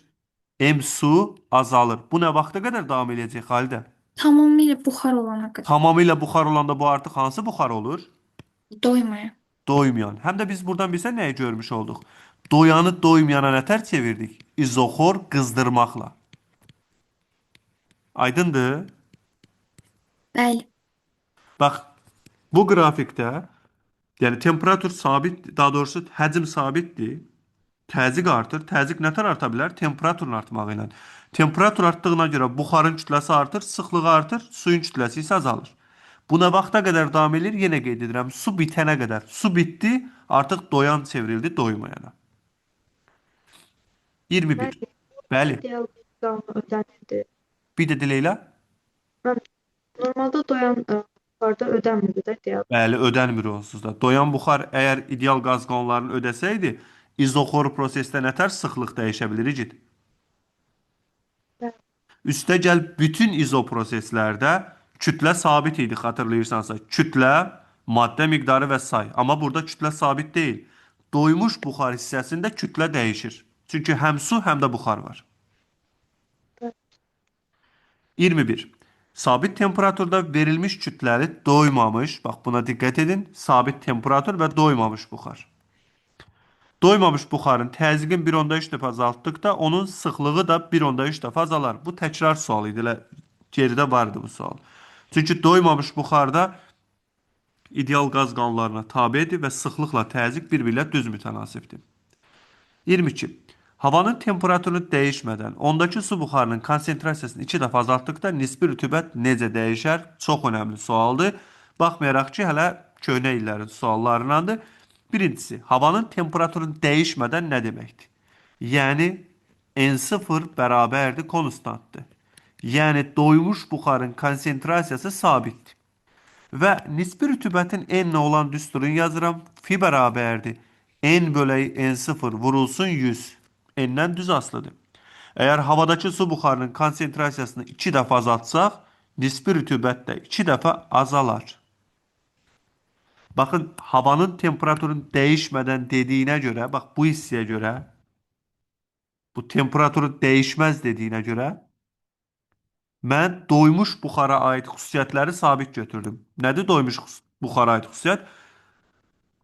Speaker 1: m su azalır. Bu nə vaxta qədər davam edəcək Xalidə?
Speaker 3: Tamamilə buxar olana qədər.
Speaker 1: Tamamilə buxar olanda bu artıq hansı buxar olur?
Speaker 3: Doymayan.
Speaker 1: Doymayan. Həm də biz buradan bilsən nəyi görmüş olduq? Doyanı doymayana nətər çevirdik? İzoxor qızdırmaqla. Aydındır?
Speaker 3: Bəli.
Speaker 1: Bax, bu qrafikdə, yəni temperatur sabit, daha doğrusu həcm sabitdir. Təzyiq artır. Təzyiq nətər arta bilər? Temperaturun artmağı ilə. Temperatur artdığına görə buxarın kütləsi artır, sıxlığı artır, suyun kütləsi isə azalır. Bu nə vaxta qədər davam edir? Yenə qeyd edirəm, su bitənə qədər. Su bitdi, artıq doyan çevrildi doymayana. 21. Bəli.
Speaker 4: ideal qanunu ödənirdi.
Speaker 1: Bir də Dileylə.
Speaker 4: Mən normalda doyan buxarda ödənmirdi də ideal.
Speaker 1: Bəli, ödənmir onsuz da. Doyan buxar əgər ideal qaz qanunlarını ödəsəydi, izoxor prosesdə nətər sıxlıq dəyişə bilir igid?
Speaker 4: Bəli.
Speaker 1: Üstəgəl bütün izoproseslərdə kütlə sabit idi, xatırlayırsansa. Kütlə, maddə miqdarı və say. Amma burada kütlə sabit deyil. Doymuş buxar hissəsində kütlə dəyişir. Çünki həm su, həm də buxar var.
Speaker 4: Bəli.
Speaker 1: 21. Sabit temperaturda verilmiş kütləli doymamış, bax buna diqqət edin, sabit temperatur və doymamış buxar. Doymamış buxarın təzyiqin 1,3 dəfə azaltdıqda onun sıxlığı da 1,3 dəfə azalar. Bu təkrar sual idi. Elə geridə vardı bu sual. Çünki doymamış buxarda ideal qaz qanunlarına tabedir və sıxlıqla təzyiq bir-biri ilə düz mütənasibdir. 22. Havanın temperaturu dəyişmədən ondakı su buxarının konsentrasiyasını 2 dəfə azaltdıqda nisbi rütubət necə dəyişər? Çox önəmli sualdır. Baxmayaraq ki, hələ köhnə illərin suallarındandır. Birincisi, havanın temperaturunu dəyişmədən nə deməkdir? Yəni, N0 bərabərdir, konstantdır. Yəni, doymuş buxarın konsentrasiyası sabitdir. Və nisbi rütubətin n olan düsturunu yazıram. Fi bərabərdir. N bölək N0 vurulsun 100. N-dən düz asılıdır. Əgər havadakı su buxarının konsentrasiyasını 2 dəfə azaltsaq, nisbi rütubət də 2 dəfə azalar. Baxın, havanın temperaturunu dəyişmədən dediyinə görə, bax bu hissəyə görə, bu temperaturu dəyişməz dediyinə görə, mən doymuş buxara aid xüsusiyyətləri sabit götürdüm. Nədir doymuş buxara aid xüsusiyyət?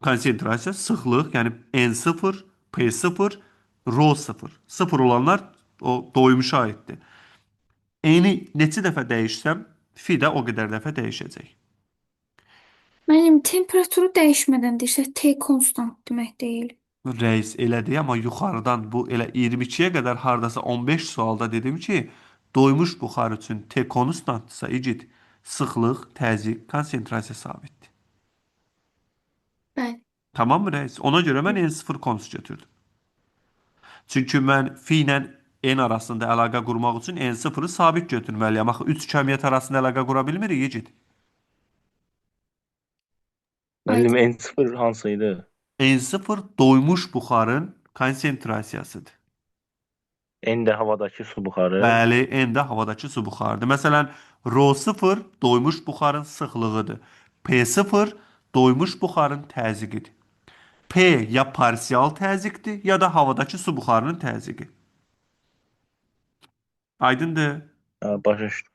Speaker 1: Konsentrasiya, sıxlıq, yəni N0, P0, ρ0. 0 olanlar o doymuşa aiddir. N-i neçə dəfə dəyişsəm, fi də o qədər dəfə dəyişəcək.
Speaker 3: Müəllim, temperaturu dəyişmədən deyirsə T konstant demək deyil.
Speaker 1: Reis elədi, amma yuxarıdan bu elə 22-yə qədər hardasa 15 sualda dedim ki, doymuş buxar üçün T konstantdırsa, igid, sıxlıq, təzyiq, konsentrasiya sabitdir.
Speaker 3: Bəli.
Speaker 1: Tamam mı reis? Ona görə mən N0 konst götürdüm. Çünki mən fi ilə N arasında əlaqə qurmaq üçün N0-ı sabit götürməliyəm. Axı 3 kəmiyyət arasında əlaqə qura bilmirik, igid.
Speaker 5: Müəllim N0 hansı idi?
Speaker 1: N0 doymuş buxarın konsentrasiyasıdır.
Speaker 5: N də havadakı su buxarı.
Speaker 1: Bəli, N də havadakı su buxarıdır. Məsələn, ρ0 doymuş buxarın sıxlığıdır. P0 doymuş buxarın təzyiqidir. P ya parsial təzyiqdir, ya da havadakı su buxarının təzyiqi. Aydındır?
Speaker 5: Başa düşdüm.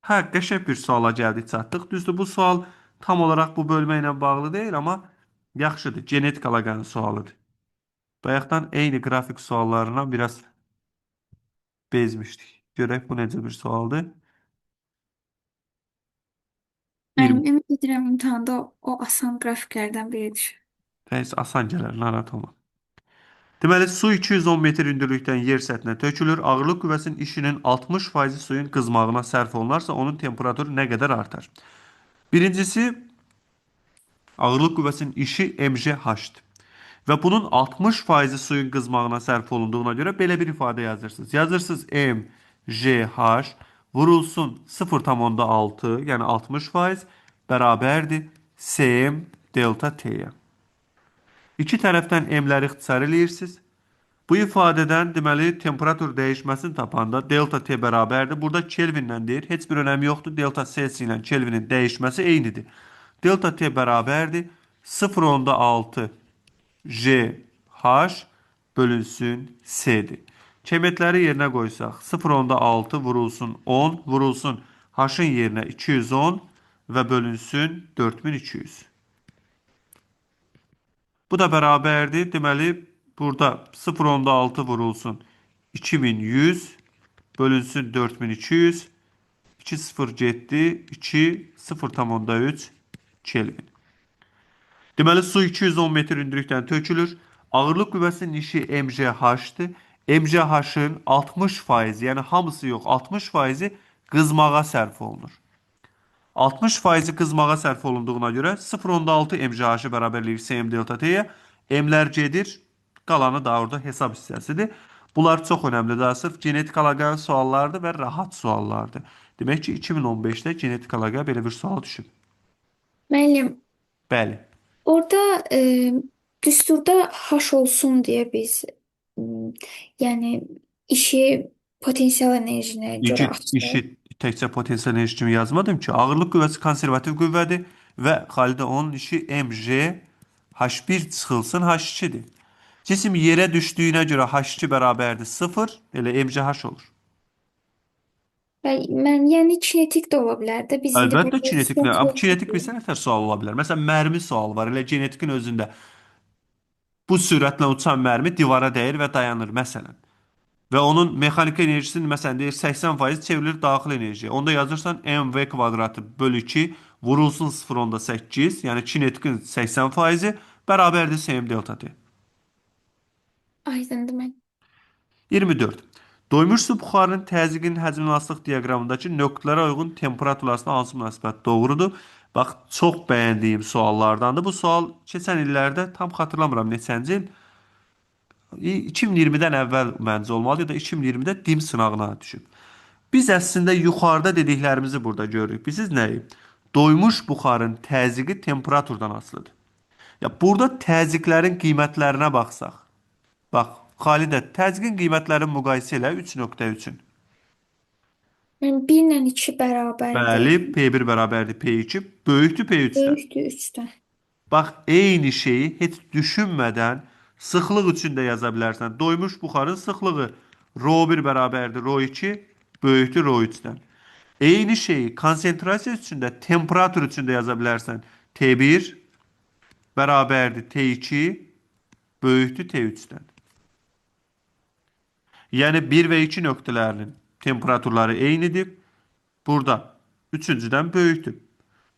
Speaker 1: Hə, qəşəng bir suala gəldik, çatdıq. Düzdür, bu sual tam olaraq bu bölmə ilə bağlı deyil, amma yaxşıdır. Genetik əlaqənin sualıdır. Bayaqdan eyni qrafik suallarına biraz bezmişdik. Görək bu necə bir sualdır.
Speaker 3: Müəllim, ümid edirəm imtahanda o asan qrafiklərdən biri düşür.
Speaker 1: Reis asan gələr, narahat olma. Deməli, su 210 metr hündürlükdən yer səthinə tökülür. Ağırlıq qüvvəsinin işinin 60% suyun qızmağına sərf olunarsa, onun temperaturu nə qədər artar? Birincisi, ağırlıq qüvvəsinin işi mgh-dır. Və bunun 60% suyun qızmağına sərf olunduğuna görə belə bir ifadə yazırsınız. Yazırsınız mgh vurulsun 0,6, yəni 60% bərabərdir cm delta t-yə. İki tərəfdən m-ləri ixtisar eləyirsiniz. Bu ifadədən deməli temperatur dəyişməsini tapanda delta t bərabərdir. Burada Kelvinlə deyir. Heç bir önəmi yoxdur. Delta Celsius ilə Kelvinin dəyişməsi eynidir. Delta t bərabərdir 0,6 GH bölünsün C-dir. Kəmiyyətləri yerinə qoysaq 0,6 vurulsun 10 vurulsun H-ın yerinə 210 və bölünsün 4200. Bu da bərabərdir. Deməli, burada 0,6 vurulsun 2100 bölünsün 4200. 2 0 getdi. 2 0,3 Kelvin. Deməli, su 210 metr hündürlükdən tökülür. Ağırlıq qüvvəsinin işi mgh-dır. mgh-ın 60%, yəni hamısı yox, 60%-i qızmağa sərf olunur. 60% qızmağa sərf olunduğuna görə 0,6 mgh-ı bərabərləyir cm delta t-yə. M-lər gedir, qalanı da orada hesab hissəsidir. Bunlar çox önəmlidir. Daha sırf genetik əlaqəli suallardır və rahat suallardır. Demək ki, 2015-də genetik əlaqə belə bir sual düşüb.
Speaker 3: Müəllim,
Speaker 1: Bəli.
Speaker 3: orada düsturda haş olsun deyə biz m, yəni işi potensial enerjinə görə
Speaker 1: İki
Speaker 3: açdıq.
Speaker 1: işi təkcə potensial enerji kimi yazmadım ki, ağırlıq qüvvəsi konservativ qüvvədir və xalidə onun işi mg h1 çıxılsın h2-dir. Cisim yerə düşdüyünə görə h2 bərabərdir 0, elə mgh olur.
Speaker 3: Mən yəni kinetik də ola bilər də. Biz indi
Speaker 1: Əlbəttə
Speaker 3: burada
Speaker 1: kinetiklə, amma kinetik
Speaker 3: sonsuz
Speaker 1: bilsə nətər sual ola bilər. Məsələn, mərmi sualı var, elə genetikin özündə. Bu sürətlə uçan mərmi divara dəyir və dayanır, məsələn. Və onun mexaniki enerjisini məsələn deyir 80% çevrilir daxili enerjiyə. Onda yazırsan mv kvadratı bölü 2 vurulsun 0,8, yəni kinetikin 80%-i bərabərdir cm delta t.
Speaker 3: aydındır mən.
Speaker 1: 24. Doymuş su buxarının təzyiqin həcmin asılıq diaqramındakı nöqtələrə uyğun temperatur arasında hansı münasibət doğrudur? Bax, çox bəyəndiyim suallardandır. Bu sual keçən illərdə tam xatırlamıram neçənci il. 2020-dən əvvəl məncə olmalı ya da 2020-də dim sınağına düşüb. Biz əslində yuxarıda dediklərimizi burada görürük. Bilirsiniz nəyi? Doymuş buxarın təzyiqi temperaturdan asılıdır. Ya burada təzyiqlərin qiymətlərinə baxsaq. Bax, Xalidə, təzyiqin qiymətlərini müqayisə elə 3.3-ün.
Speaker 3: Yəni 1 ilə 2 bərabərdir.
Speaker 1: Bəli, P1 bərabərdir P2, böyükdür P3-dən.
Speaker 3: Böyükdür 3-dən.
Speaker 1: Bax, eyni şeyi heç düşünmədən sıxlıq üçün də yaza bilərsən. Doymuş buxarın sıxlığı ρ1 bərabərdir ρ2, böyükdür ρ3-dən. Eyni şeyi konsentrasiya üçün də, temperatur üçün də yaza bilərsən. T1 bərabərdir T2, böyükdür T3-dən. Yəni 1 və 2 nöqtələrinin temperaturları eynidir. Burada üçüncüdən böyükdür.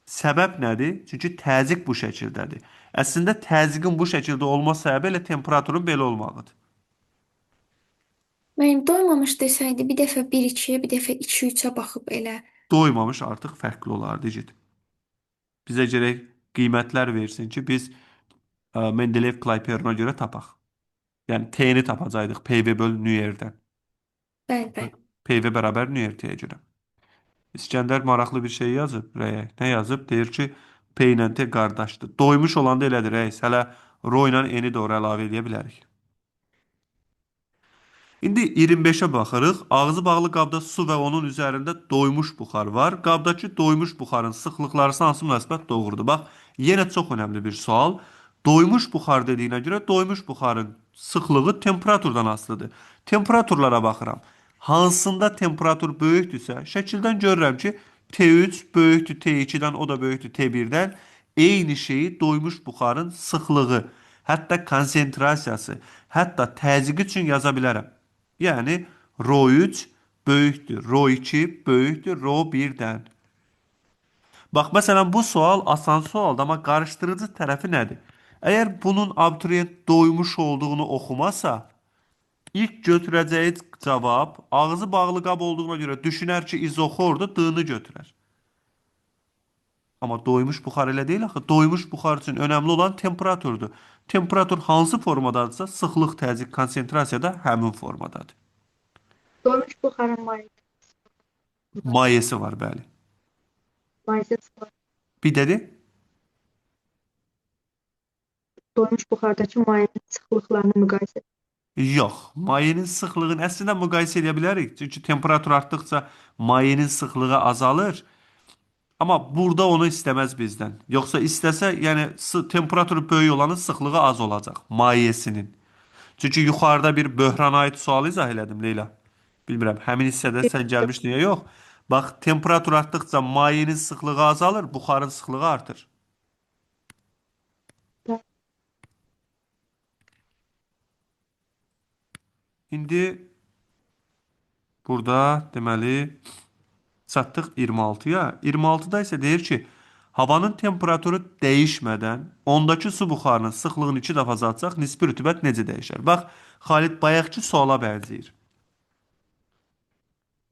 Speaker 1: Səbəb nədir? Çünki təzyiq bu şəkildədir. Əslində təzyiqin bu şəkildə olma səbəbi elə temperaturun belə olmağıdır.
Speaker 3: Mənim doymamış desəydi bir dəfə 1-2-yə, bir dəfə 2-3-ə baxıb elə.
Speaker 1: Doymamış artıq fərqli olardı Cid. Bizə gərək qiymətlər versin ki, biz Mendeleyev-Klayperona görə tapaq. Yəni T-ni tapacaqdıq PV böl nüyerdən.
Speaker 3: Bəli, bəli.
Speaker 1: PV bərabər nüyer T-yə görə. İskəndər maraqlı bir şey yazıb rəyə. Nə yazıb? Deyir ki, P ilə T qardaşdır. Doymuş olanda elədir rəis. Hələ Ro ilə N-i doğru əlavə edə bilərik. İndi 25-ə baxırıq. Ağzı bağlı qabda su və onun üzərində doymuş buxar var. Qabdakı doymuş buxarın sıxlıqları hansı münasibət doğrudur? Bax, yenə çox önəmli bir sual. Doymuş buxar dediyinə görə doymuş buxarın sıxlığı temperaturdan asılıdır. Temperaturlara baxıram. Hansında temperatur böyükdürsə, şəkildən görürəm ki, T3 böyükdür T2-dən, o da böyükdür T1-dən. Eyni şeyi doymuş buxarın sıxlığı, hətta konsentrasiyası, hətta təzyiqi üçün yaza bilərəm. Yəni ρ3 böyükdür ρ2 böyükdür ρ1-dən. Bax, məsələn, bu sual asan sualdır, amma qarışdırıcı tərəfi nədir? Əgər bunun abituriyent doymuş olduğunu oxumasa, ilk götürəcəyi cavab ağzı bağlı qab olduğuna görə düşünər ki, izoxordur, D-ni götürər. Amma doymuş buxar elə deyil axı. Doymuş buxar üçün önəmli olan temperaturdur. Temperatur hansı formadadırsa, sıxlıq, təzyiq, konsentrasiya da həmin formadadır.
Speaker 4: Doymuş buxarın
Speaker 1: Mayesi var, bəli.
Speaker 4: mayesi var.
Speaker 1: Bir dedi?
Speaker 4: Doymuş buxardakı mayenin sıxlıqlarını müqayisə et.
Speaker 1: Yox. Mayenin sıxlığını əslində müqayisə edə bilərik. Çünki temperatur artdıqca mayenin sıxlığı azalır. Amma burada onu istəməz bizdən. Yoxsa istəsə, yəni temperaturu böyük olanın sıxlığı az olacaq. Mayesinin. Çünki yuxarıda bir böhrana aid sual izah elədim Leyla. Bilmirəm, həmin hissədə sən gəlmişdin ya yox. Bax, temperatur artdıqca mayenin sıxlığı azalır, buxarın sıxlığı artır. İndi burada deməli çatdıq 26-ya. 26-da isə deyir ki, havanın temperaturu dəyişmədən ondakı su buxarının sıxlığını 2 dəfə azaltsaq, nisbi rütubət necə dəyişər? Bax, Xalid bayaqki suala bənzəyir.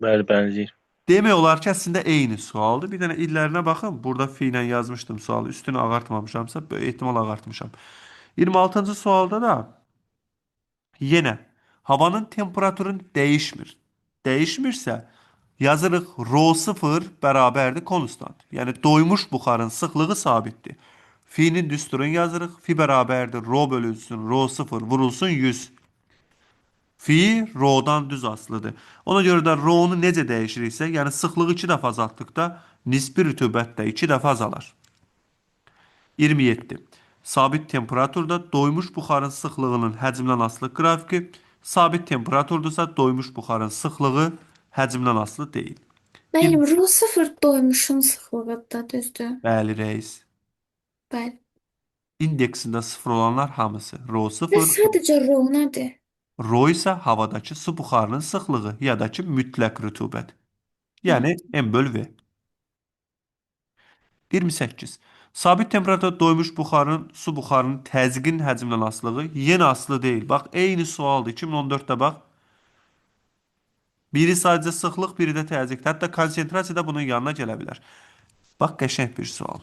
Speaker 5: Bəli, bənzəyir.
Speaker 1: Demək olar ki, əslində eyni sualdır. Bir dənə illərinə baxın. Burada fi ilə yazmışdım sualı. Üstünü ağartmamışamsa, böyük ehtimal ağartmışam. 26-cı sualda da yenə Havanın temperaturu dəyişmir. Dəyişmirsə, yazırıq ρ0 bərabərdir konstant. Yəni doymuş buxarın sıxlığı sabitdir. Finin düsturunu yazırıq. Fi bərabərdir ρ bölünsün ρ0 vurulsun 100. Fi ρ-dan düz asılıdır. Ona görə də ρ-nu necə dəyişiriksə, yəni sıxlığı 2 dəfə azaltdıqda nisbi rütubət də 2 dəfə azalar. 27. Sabit temperaturda doymuş buxarın sıxlığının həcmdən asılı qrafiki, sabit temperaturdursa doymuş buxarın sıxlığı həcmdən asılı deyil.
Speaker 3: Müəllim, ρ0 doymuşun sıxlığıdır, düzdür?
Speaker 1: Bəli, reis.
Speaker 3: Bəli.
Speaker 1: İndeksində 0 olanlar hamısı
Speaker 3: Və
Speaker 1: ρ0,
Speaker 3: sadəcə ρ nədir?
Speaker 1: ρ isə havadakı su buxarının sıxlığı ya da ki mütləq rütubət. Yəni M böl V. 28. Sabit temperaturda doymuş buxarın su buxarının təzyiqin həcmindən asılığı yenə asılı deyil. Bax, eyni sualdır. 2014-də bax. Biri sadəcə sıxlıq, biri də təzyiq. Hətta konsentrasiya da bunun yanına gələ bilər. Bax, qəşəng bir sual.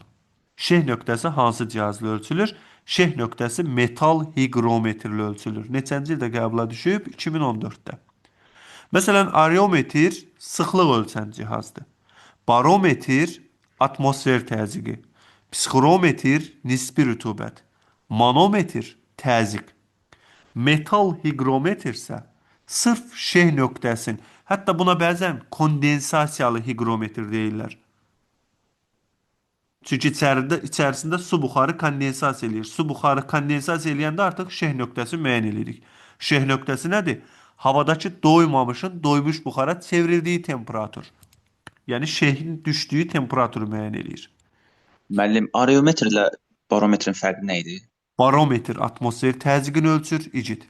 Speaker 1: Şeh nöqtəsi hansı cihazla ölçülür? Şeh nöqtəsi metal hiqrometrlə ölçülür. Neçənci ildə qəbula düşüb? 2014-də. Məsələn, areometr sıxlıq ölçən cihazdır. Barometr atmosfer təzyiqi. Psixrometr nisbi rütubət. Manometr təzyiq. Metal hiqrometr isə sırf şeh nöqtəsin, hətta buna bəzən kondensasiyalı hiqrometr deyirlər. Çünki içərisində su buxarı kondensasiya eləyir. Su buxarı kondensasiya eləyəndə artıq şeh nöqtəsi müəyyən edirik. Şeh nöqtəsi nədir? Havadakı doymamışın doymuş buxara çevrildiyi temperatur. Yəni şehin düşdüyü temperaturu müəyyən edir.
Speaker 6: Müəllim, areometr ilə barometrin fərqi nə idi?
Speaker 1: Barometr atmosfer təzyiqini ölçür, icid.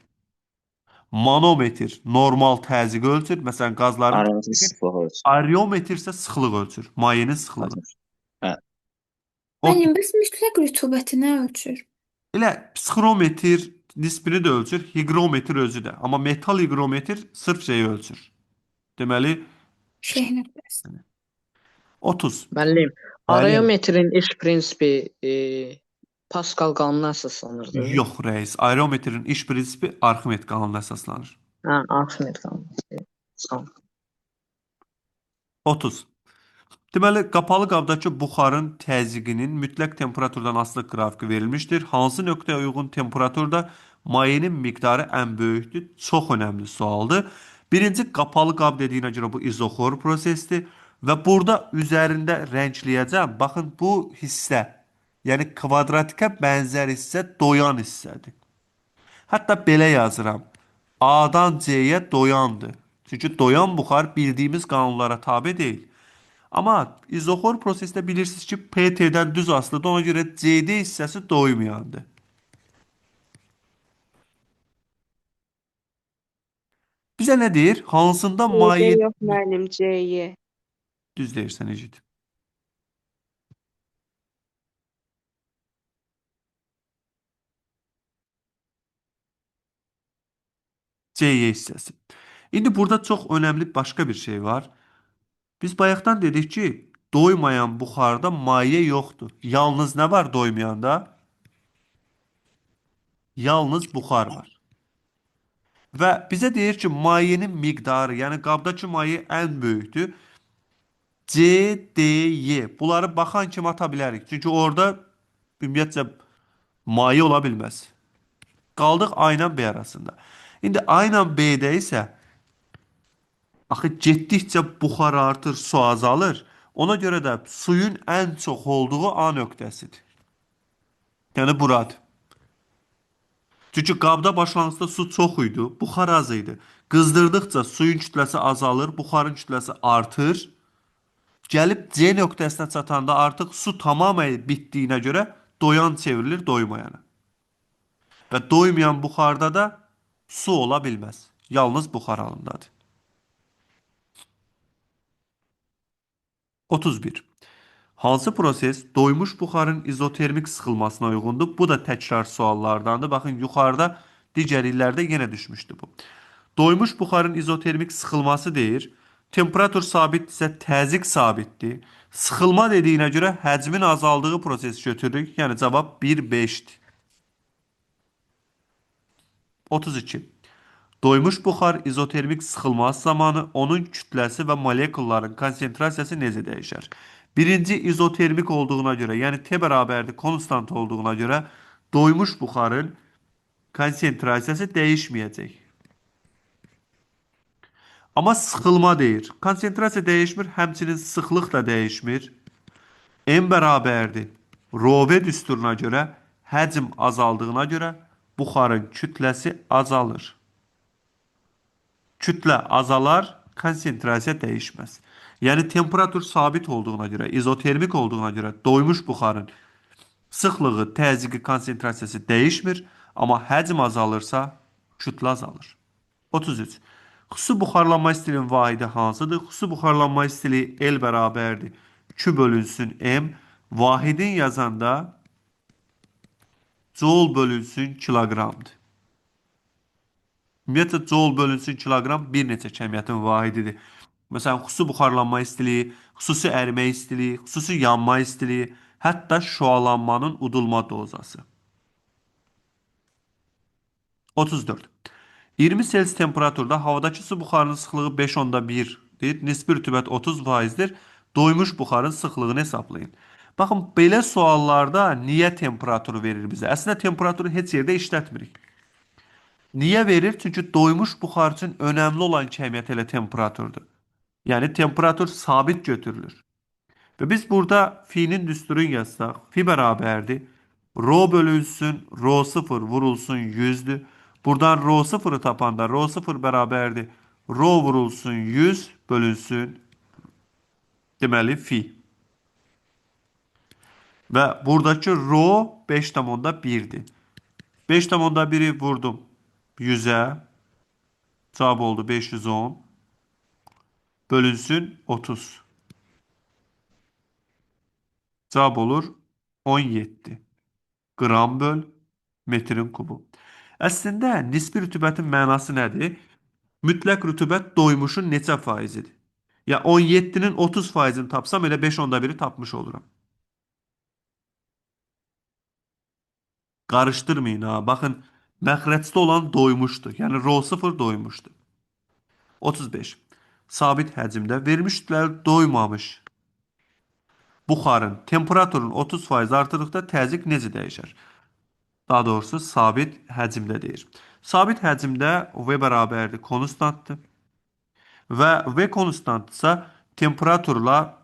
Speaker 1: Manometr normal təzyiqi ölçür, məsələn qazların
Speaker 6: Areometr sıxlığı ölçür.
Speaker 1: areometr isə sıxlıq ölçür, mayenin sıxlığı.
Speaker 6: Hə.
Speaker 1: O
Speaker 3: Müəllim, bəs mütləq rütubəti nə ölçür?
Speaker 1: elə psixrometr nisbini də ölçür, hiqrometr özü də. Amma metal hiqrometr sırf şeyi ölçür. Deməli
Speaker 3: Şeh nöqtəsi.
Speaker 1: 30.
Speaker 7: Müəllim,
Speaker 1: Bəli.
Speaker 7: areometrin iş prinsipi Pascal qanununa əsaslanırdı.
Speaker 1: Yox, reis. Areometrin iş prinsipi Arximed qanununa əsaslanır.
Speaker 7: Hə, Arximed qanunu. Sağ ol.
Speaker 1: 30. Deməli, qapalı qabdakı buxarın təzyiqinin mütləq temperaturdan asılı qrafiki verilmişdir. Hansı nöqtəyə uyğun temperaturda mayenin miqdarı ən böyükdür? Çox önəmli sualdır. Birinci qapalı qab dediyinə görə bu izoxor prosesdir və burada üzərində rəngləyəcəm. Baxın, bu hissə, yəni kvadratikə bənzər hissə doyan hissədir. Hətta belə yazıram. A-dan C-yə doyandır. Çünki doyan buxar bildiyimiz qanunlara tabe deyil. Amma izoxor prosesdə bilirsiniz ki, PT-dən düz asılıdır. Ona görə CD hissəsi doymayandır. Bizə nə deyir? Hansında maye...
Speaker 8: Yox müəllim, C-yi.
Speaker 1: Düz deyirsən, Ecid. C-Y hissəsi. İndi burada çox önəmli başqa bir şey var. Biz bayaqdan dedik ki, doymayan buxarda maye yoxdur. Yalnız nə var doymayanda? Yalnız buxar var. Və bizə deyir ki, mayenin miqdarı, yəni qabdakı maye ən böyükdür. C, D, Y. Bunları baxan kimi ata bilərik. Çünki orada ümumiyyətcə maye ola bilməz. Qaldıq A ilə B arasında. İndi A ilə B-də isə axı getdikcə buxar artır, su azalır. Ona görə də suyun ən çox olduğu A nöqtəsidir. Yəni buradır. Çünki qabda başlanğıcda su çox idi, buxar az idi. Qızdırdıqca suyun kütləsi azalır, buxarın kütləsi artır. Gəlib C nöqtəsinə çatanda artıq su tamamilə bitdiyinə görə doyan çevrilir doymayana. Və doymayan buxarda da su ola bilməz. Yalnız buxar halındadır. 31. Hansı proses doymuş buxarın izotermik sıxılmasına uyğundur? Bu da təkrar suallardandır. Baxın, yuxarıda digər illərdə yenə düşmüşdü bu. Doymuş buxarın izotermik sıxılması deyir. Temperatur sabitdirsə təzyiq sabitdir. Sıxılma dediyinə görə həcmin azaldığı proses götürürük. Yəni cavab 1-5-dir. 32. Doymuş buxar izotermik sıxılması zamanı onun kütləsi və molekulların konsentrasiyası necə dəyişər? Birinci izotermik olduğuna görə, yəni T bərabərdir konstant olduğuna görə doymuş buxarın konsentrasiyası dəyişməyəcək. Amma sıxılma deyir. Konsentrasiya dəyişmir, həmçinin sıxlıq da dəyişmir. M bərabərdir. Rove düsturuna görə həcm azaldığına görə buxarın kütləsi azalır. Kütlə azalar, konsentrasiya dəyişməz. Yəni temperatur sabit olduğuna görə, izotermik olduğuna görə doymuş buxarın sıxlığı, təzyiqi, konsentrasiyası dəyişmir, amma həcm azalırsa kütlə azalır. 33. Xüsusi buxarlanma istilinin vahidi hansıdır? Xüsusi buxarlanma istili L bərabərdir. Q bölünsün M. Vahidin yazanda joule bölünsün kiloqramdır. Ümumiyyətlə, joule bölünsün kiloqram bir neçə kəmiyyətin vahididir. Məsələn, xüsusi buxarlanma istiliyi, xüsusi ərimə istiliyi, xüsusi yanma istiliyi, hətta şüalanmanın udulma dozası. 34. 20 Selsi temperaturda havadakı su buxarının sıxlığı 5,1-dir. Nisbi rütubət 30%-dir. Doymuş buxarın sıxlığını hesablayın. Baxın, belə suallarda niyə temperaturu verir bizə? Əslində, temperaturu heç yerdə işlətmirik. Niyə verir? Çünki doymuş buxar üçün önəmli olan kəmiyyət elə temperaturdur. Yəni, temperatur sabit götürülür. Və biz burada fi'nin düsturunu yazsaq, fi bərabərdir. Rho bölünsün, rho 0 vurulsun 100'dür. Buradan rho 0'ı tapanda rho 0 bərabərdir. Rho vurulsun 100 bölünsün deməli fi. Və buradakı rho 5,1'dir. 5,1'i vurdum 100'ə. Cavab oldu 510. Bölünsün 30. Cavab olur 17. Qram böl metrin kubu. Əslində nisbi rütubətin mənası nədir? Mütləq rütubət doymuşun neçə faizidir? Ya 17'nin 30%'ini tapsam elə 5,1'i tapmış olurum. Qarışdırmayın ha. Baxın, məxrəcdə olan doymuşdur. Yəni rho 0 doymuşdur. 35. Sabit həcmdə verilmiş kütlələr doymamış buxarın temperaturun 30% artırdıqda təzyiq necə dəyişər? Daha doğrusu sabit həcmdə deyir. Sabit həcmdə V bərabərdir konstantdır. Və V konstantdırsa temperaturla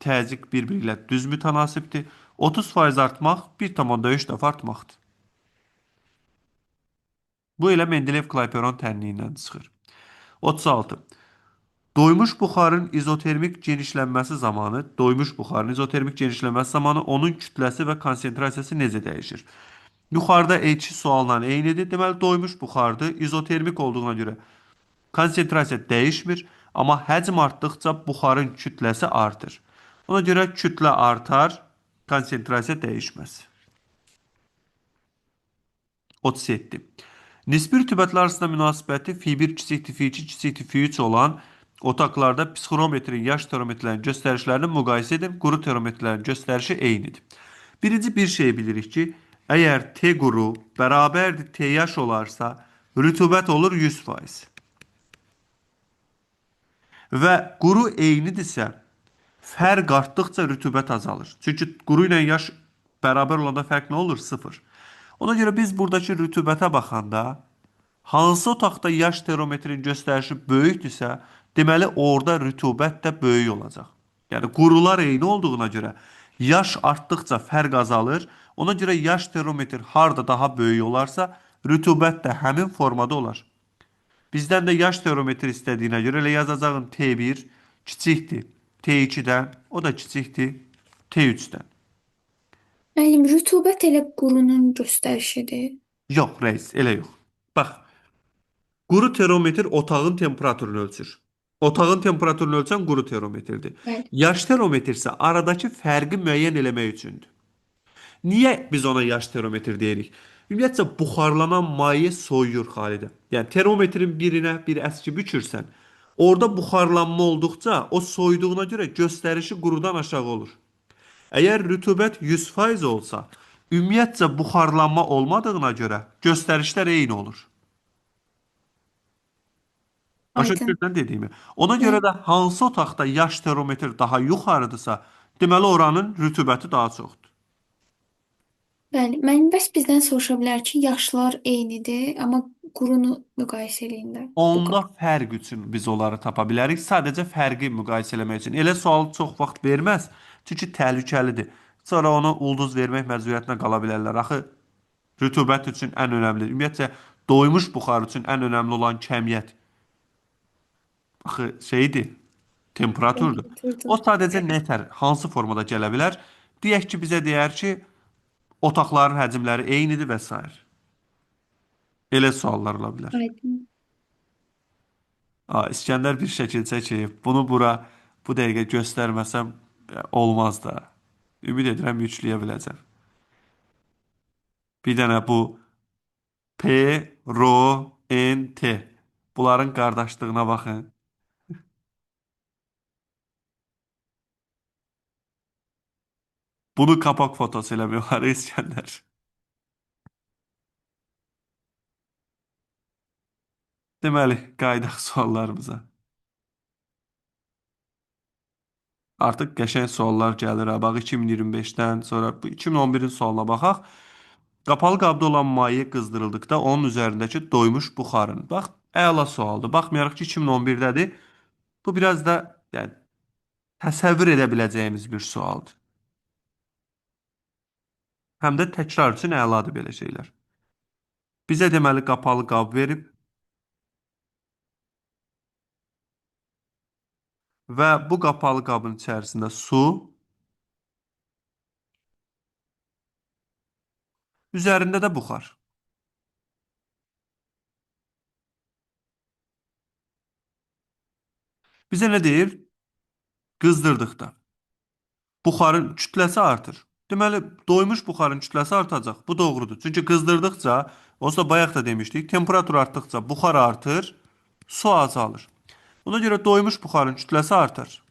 Speaker 1: təzyiq bir-biri ilə düz mütənasibdir. 30% artmaq 1,3 dəfə artmaqdır. Bu elə Mendeleev-Kleyperon tənliyindən çıxır. 36. Doymuş buxarın izotermik genişlənməsi zamanı onun kütləsi və konsentrasiyası necə dəyişir? Yuxarıda H sualdan eynidir. Deməli, doymuş buxardır. İzotermik olduğuna görə konsentrasiya dəyişmir. Amma həcm artdıqca buxarın kütləsi artır. Ona görə kütlə artar, konsentrasiya dəyişməz. 37. Nisbi rütubətlər arasında münasibəti F1 kiçikdir, F2 kiçikdir, F3 olan otaqlarda psixrometrin, yaş termometrlərin göstərişlərini müqayisə edin. Quru termometrlərin göstərişi eynidir. Birinci bir şey bilirik ki, əgər T quru bərabərdir T yaş olarsa, rütubət olur 100%. Və quru eynidirsə, fərq artdıqca rütubət azalır. Çünki quru ilə yaş bərabər olanda fərq nə olur? 0. Ona görə biz buradakı rütubətə baxanda, hansı otaqda yaş termometrin göstərişi böyükdürsə, deməli orada rütubət də böyük olacaq. Yəni qurular eyni olduğuna görə yaş artdıqca fərq azalır. Ona görə yaş termometr harda daha böyük olarsa, rütubət də həmin formada olar. Bizdən də yaş termometr istədiyinə görə elə yazacağım T1 kiçikdir T2'dən, o da kiçikdir T3'dən.
Speaker 3: Müəllim, rütubət elə qurunun göstərişidir.
Speaker 1: Yox, rəis, elə yox. Bax, quru termometr otağın temperaturunu ölçür. Otağın temperaturunu ölçən quru termometrdir.
Speaker 3: Bəli.
Speaker 1: Yaş termometr isə aradakı fərqi müəyyən eləmək üçündür. Niyə biz ona yaş termometr deyirik? Ümumiyyətcə, buxarlanan maye soyuyur xalidə. Yəni, termometrin birinə bir əski bükürsən, orada buxarlanma olduqca o soyuduğuna görə göstərişi qurudan aşağı olur. Əgər rütubət 100% olsa, ümumiyyətcə buxarlanma olmadığına görə göstərişlər eyni olur. Başa
Speaker 3: Aydın.
Speaker 1: düşürsən dediyimi? Ona görə
Speaker 3: Bəli.
Speaker 1: də hansı otaqda yaş termometr daha yuxarıdırsa, deməli oranın rütubəti daha çoxdur.
Speaker 3: Bəli. Müəllim, bəs bizdən soruşa bilər ki, yaşlar eynidir, amma qurunu müqayisə eləyin də. Bu
Speaker 1: Onda
Speaker 3: qədər.
Speaker 1: fərq üçün biz onları tapa bilərik. Sadəcə fərqi müqayisə eləmək üçün. Elə sual çox vaxt verməz, çünki təhlükəlidir. Sonra ona ulduz vermək məcburiyyətinə qala bilərlər. Axı rütubət üçün ən önəmli, ümumiyyətcə doymuş buxar üçün ən önəmli olan kəmiyyət axı şeydir, temperaturdur. O
Speaker 3: Temperaturdur.
Speaker 1: sadəcə nətər, hansı formada gələ bilər? Deyək ki, bizə deyər ki, otaqların həcmləri eynidir və s. Elə suallar ola bilər.
Speaker 3: Aydın.
Speaker 1: İskəndər bir şəkil çəkib. Bunu bura bu dəqiqə göstərməsəm olmaz da. Ümid edirəm yükləyə biləcəm. Bir dənə bu P, Ro, N, T. Bunların qardaşlığına baxın. Bunu kapak fotosu eləmək olar İskəndər. Deməli, qayıdaq suallarımıza. Artıq qəşəng suallar gəlir. Bax 2025-dən sonra bu 2011-in sualına baxaq. Qapalı qabda olan maye qızdırıldıqda onun üzərindəki doymuş buxarın. Bax, əla sualdır. Baxmayaraq ki 2011-dədir. Bu biraz da yəni təsəvvür edə biləcəyimiz bir sualdır. Həm də təkrar üçün əladır belə şeylər. Bizə deməli qapalı qab verib və bu qapalı qabın içərisində su, üzərində də buxar. Bizə nə deyir? Qızdırdıqda buxarın kütləsi artır. Deməli, doymuş buxarın kütləsi artacaq. Bu doğrudur. Çünki qızdırdıqca, onsuz da bayaq da demişdik, temperatur artdıqca buxar artır, su azalır. Ona görə doymuş buxarın kütləsi artar.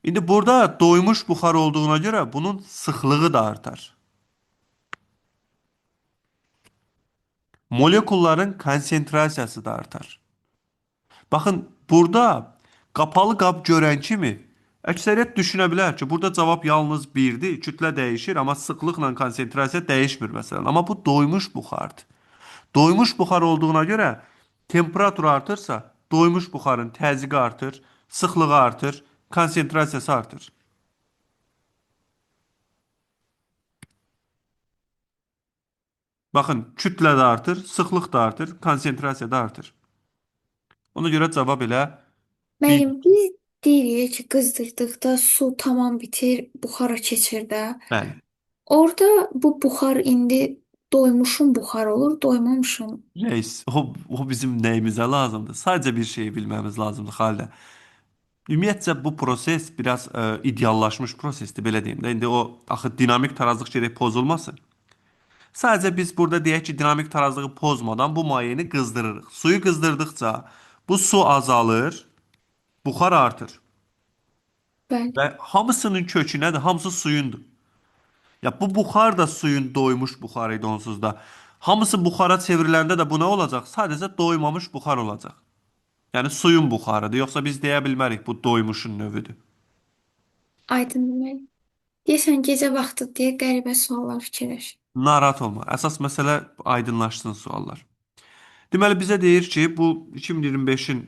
Speaker 1: İndi burada doymuş buxar olduğuna görə bunun sıxlığı da artar. Molekulların konsentrasiyası da artar. Baxın, burada qapalı qab görən kimi əksəriyyət düşünə bilər ki, burada cavab yalnız 1-dir, kütlə dəyişir, amma sıxlıqla konsentrasiya dəyişmir məsələn. Amma bu doymuş buxardır. Doymuş buxar olduğuna görə temperatur artırsa, doymuş buxarın təzyiqi artır, sıxlığı artır, konsentrasiyası artır. Baxın, kütlə də artır, sıxlıq da artır, konsentrasiya da artır. Ona görə cavab elə bir.
Speaker 3: Müəllim, biz deyirik ki, qızdırdıqda su tamam bitir, buxara keçir də.
Speaker 1: Bəli.
Speaker 3: Orada bu buxar indi doymuşun buxarı olur, doymamışın.
Speaker 1: Reis, o bizim nəyimizə lazımdır? Sadəcə bir şeyi bilməmiz lazımdır Xalidə. Ümumiyyətcə bu proses biraz ideallaşmış prosesdir, belə deyim də. İndi o axı dinamik tarazlıq gərək pozulmasın. Sadəcə biz burada deyək ki, dinamik tarazlığı pozmadan bu mayeni qızdırırıq. Suyu qızdırdıqca bu su azalır, buxar artır.
Speaker 3: Bəli.
Speaker 1: Və hamısının kökü nədir? Hamısı suyundur. Ya bu buxar da suyun doymuş buxarı idi onsuz da. Hamısı buxara çevriləndə də bu nə olacaq? Sadəcə doymamış buxar olacaq. Yəni suyun buxarıdır. Yoxsa biz deyə bilmərik bu doymuşun növüdür.
Speaker 3: Aydın müəllim. Deyəsən gecə vaxtı deyə qəribə suallar fikirləşir.
Speaker 1: Narahat olma. Əsas məsələ aydınlaşsın suallar. Deməli bizə deyir ki, bu 2025-in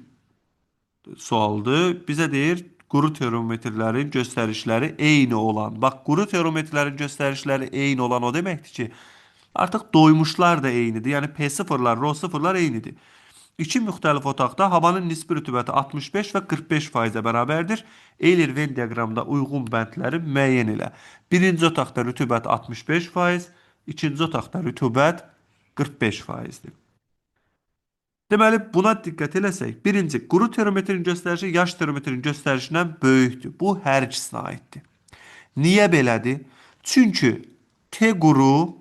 Speaker 1: sualdır. Bizə deyir quru termometrlərin göstərişləri eyni olan. Bax, quru termometrlərin göstərişləri eyni olan o deməkdir ki, artıq doymuşlar da eynidir. Yəni P0-lar, RO0-lar eynidir. İki müxtəlif otaqda havanın nisbi rütubəti 65 və 45%-ə bərabərdir. Eyler-Venn diaqramda uyğun bəndləri müəyyən elə. Birinci otaqda rütubət 65%, ikinci otaqda rütubət 45%-dir. Deməli, buna diqqət eləsək, birinci, quru termometrin göstərişi yaş termometrin göstərişindən böyükdür. Bu hər ikisinə aiddir. Niyə belədir? Çünki T quru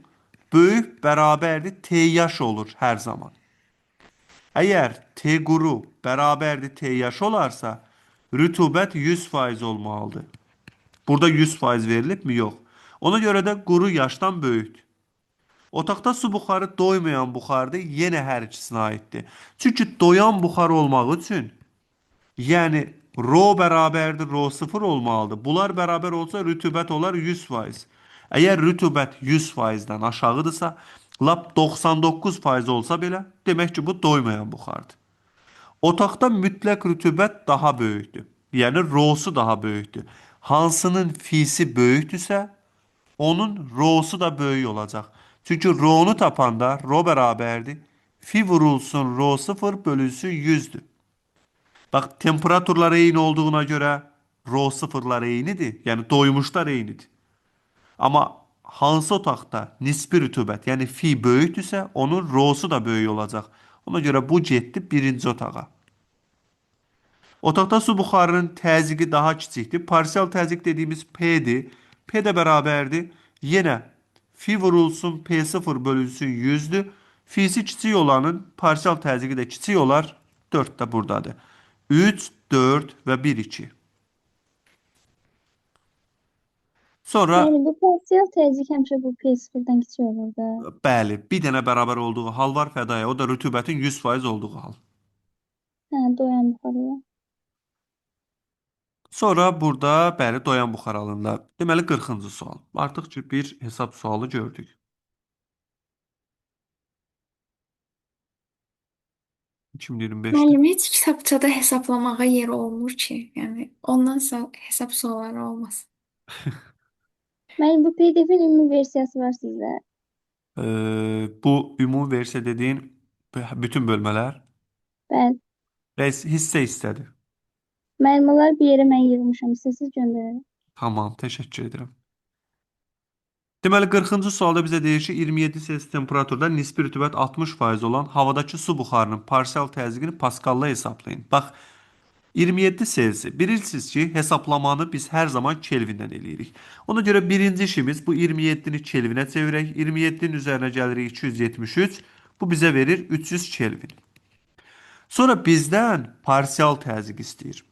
Speaker 1: böyük bərabərdir T yaş olur hər zaman. Əgər T quru bərabərdir T yaş olarsa, rütubət 100% olmalıdır. Burada 100% verilibmi? Yox. Ona görə də quru yaşdan böyükdür. Otaqda su buxarı doymayan buxardır, yenə hər ikisinə aiddir. Çünki doyan buxar olmaq üçün, yəni rho bərabərdir, rho 0 olmalıdır. Bunlar bərabər olsa rütubət olar 100%. Əgər rütubət 100%-dən aşağıdırsa, lap 99% olsa belə, demək ki, bu doymayan buxardır. Otaqda mütləq rütubət daha böyükdür. Yəni rhosu daha böyükdür. Hansının fisi böyükdürsə, onun rhosu da böyük olacaq. Çünki rho-nu tapanda rho bərabərdir. Fi vurulsun rho 0 bölünsün 100'dür. Bax, temperaturlar eyni olduğuna görə rho sıfırlar eynidir. Yəni doymuşlar eynidir. Amma hansı otaqda nisbi rütubət, yəni fi böyükdürsə, onun rhosu da böyük olacaq. Ona görə bu getdi birinci otağa. Otaqda su buxarının təzyiqi daha kiçikdir. Parsial təzyiq dediyimiz P'dir. P də bərabərdir. Yenə fi vurulsun P0 bölünsün 100'dür. Fi'si kiçik olanın parsial təzyiqi də kiçik olar. 4 də buradadır. 3, 4 və 1, 2. Sonra,
Speaker 8: Yəni bu parsial təzyiq həmişə bu P0-dan kiçik olur da.
Speaker 1: bəli, bir dənə bərabər olduğu hal var fədaya. O da rütubətin 100% olduğu hal.
Speaker 8: Hə, doyan buxarı.
Speaker 1: Sonra burada, bəli, doyan buxar alınır. Deməli, 40-cı sual. Artıq ki, bir hesab sualı gördük.
Speaker 3: Müəllim, heç kitabçada hesablamağa yer olmur ki. Yəni ondansa hesab sualları olmaz.
Speaker 8: Müəllim, bu PDF-in ümumi versiyası var sizdə.
Speaker 1: Bu ümumi versiya dediyin bütün bölmələr
Speaker 8: Bəli.
Speaker 1: və hissə istədir.
Speaker 8: Müəllim, onları bir yerə mən yığmışam. İstəsiz göndərərəm.
Speaker 1: Tamam, təşəkkür edirəm. Deməli, 40-cı sualda bizə deyir ki, 27 Selsi temperaturda nisbi rütubət 60% olan havadakı su buxarının parsial təzyiqini paskalla hesablayın. Bax, 27 Selsi. Bilirsiniz ki, hesaplamanı biz hər zaman Kelvindən eləyirik. Ona görə birinci işimiz bu 27-ni Kelvinə çevirək. 27-nin üzərinə gəlirik 273. Bu bizə verir 300 Kelvin. Sonra bizdən parsial təzyiq istəyir.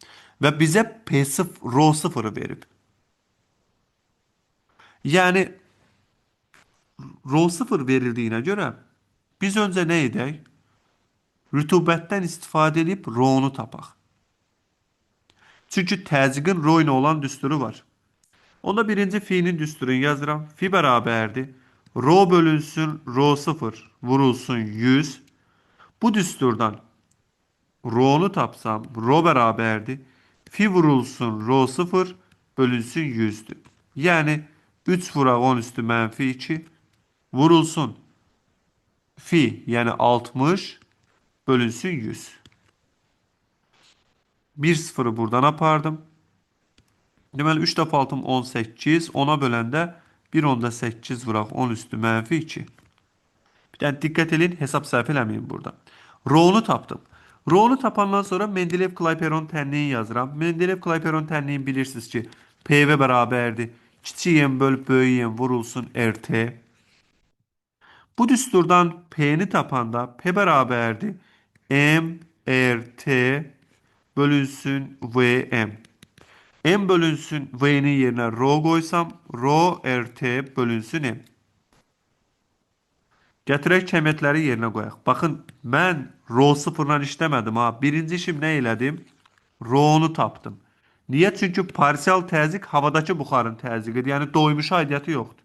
Speaker 1: Və bizə P0, rho 0'ı verib. Yəni, rho 0 verildiyinə görə biz öncə nə edək? Rütubətdən istifadə edib rho-nu tapaq. Çünki təzyiqin rho ilə olan düsturu var. Onda birinci fi'nin düsturunu yazıram. Fi bərabərdir. Rho bölünsün rho 0 vurulsun 100. Bu düsturdan rho-nu tapsam rho bərabərdir. Fi vurulsun rho 0 bölünsün 100'dür. Yəni 3 vuraq 10 üstü mənfi 2 vurulsun fi, yəni 60 bölünsün 100. 1 sıfırı buradan apardım. Deməli 3 dəfə 6 18, 10'a böləndə 1 onda 8 vuraq 10 üstü mənfi 2. Bir dənə diqqət edin, hesab səhv eləməyin burada. Rho-nu tapdım. Rho-nu tapandan sonra Mendeleev-Kleyperon tənliyi yazıram. Mendeleev-Kleyperon tənliyi bilirsiniz ki, PV bərabərdir. Kiçik M bölüb böyük M vurulsun RT. Bu düsturdan P'ni tapanda P bərabərdir. M, RT bölünsün VM. M bölünsün V'nin yerinə rho qoysam, rho RT bölünsün M. Gətirək kəmiyyətləri yerinə qoyaq. Baxın, mən rho 0-la işləmədim. Birinci işim nə elədim? Rho-nu tapdım. Niyə? Çünki parsial təzyiq havadakı buxarın təzyiqidir. Yəni doymuş aidiyyəti yoxdur.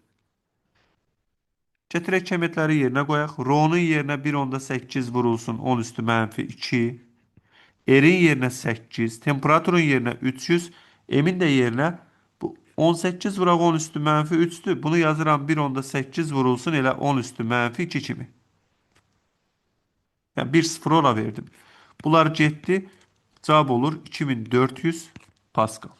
Speaker 1: Gətirək kəmiyyətləri yerinə qoyaq. Rho-nun yerinə 1.8 vurulsun 10 üstü mənfi 2. R-in yerinə 8. Temperaturun yerinə 300. M-in də yerinə 18 vuraq 10 üstü mənfi 3'dür. Bunu yazıram 1.8 vurulsun elə 10 üstü mənfi 2 kimi. Yəni 1-0 ola verdim. Bunlar getdi. Cavab olur 2400 Pascal.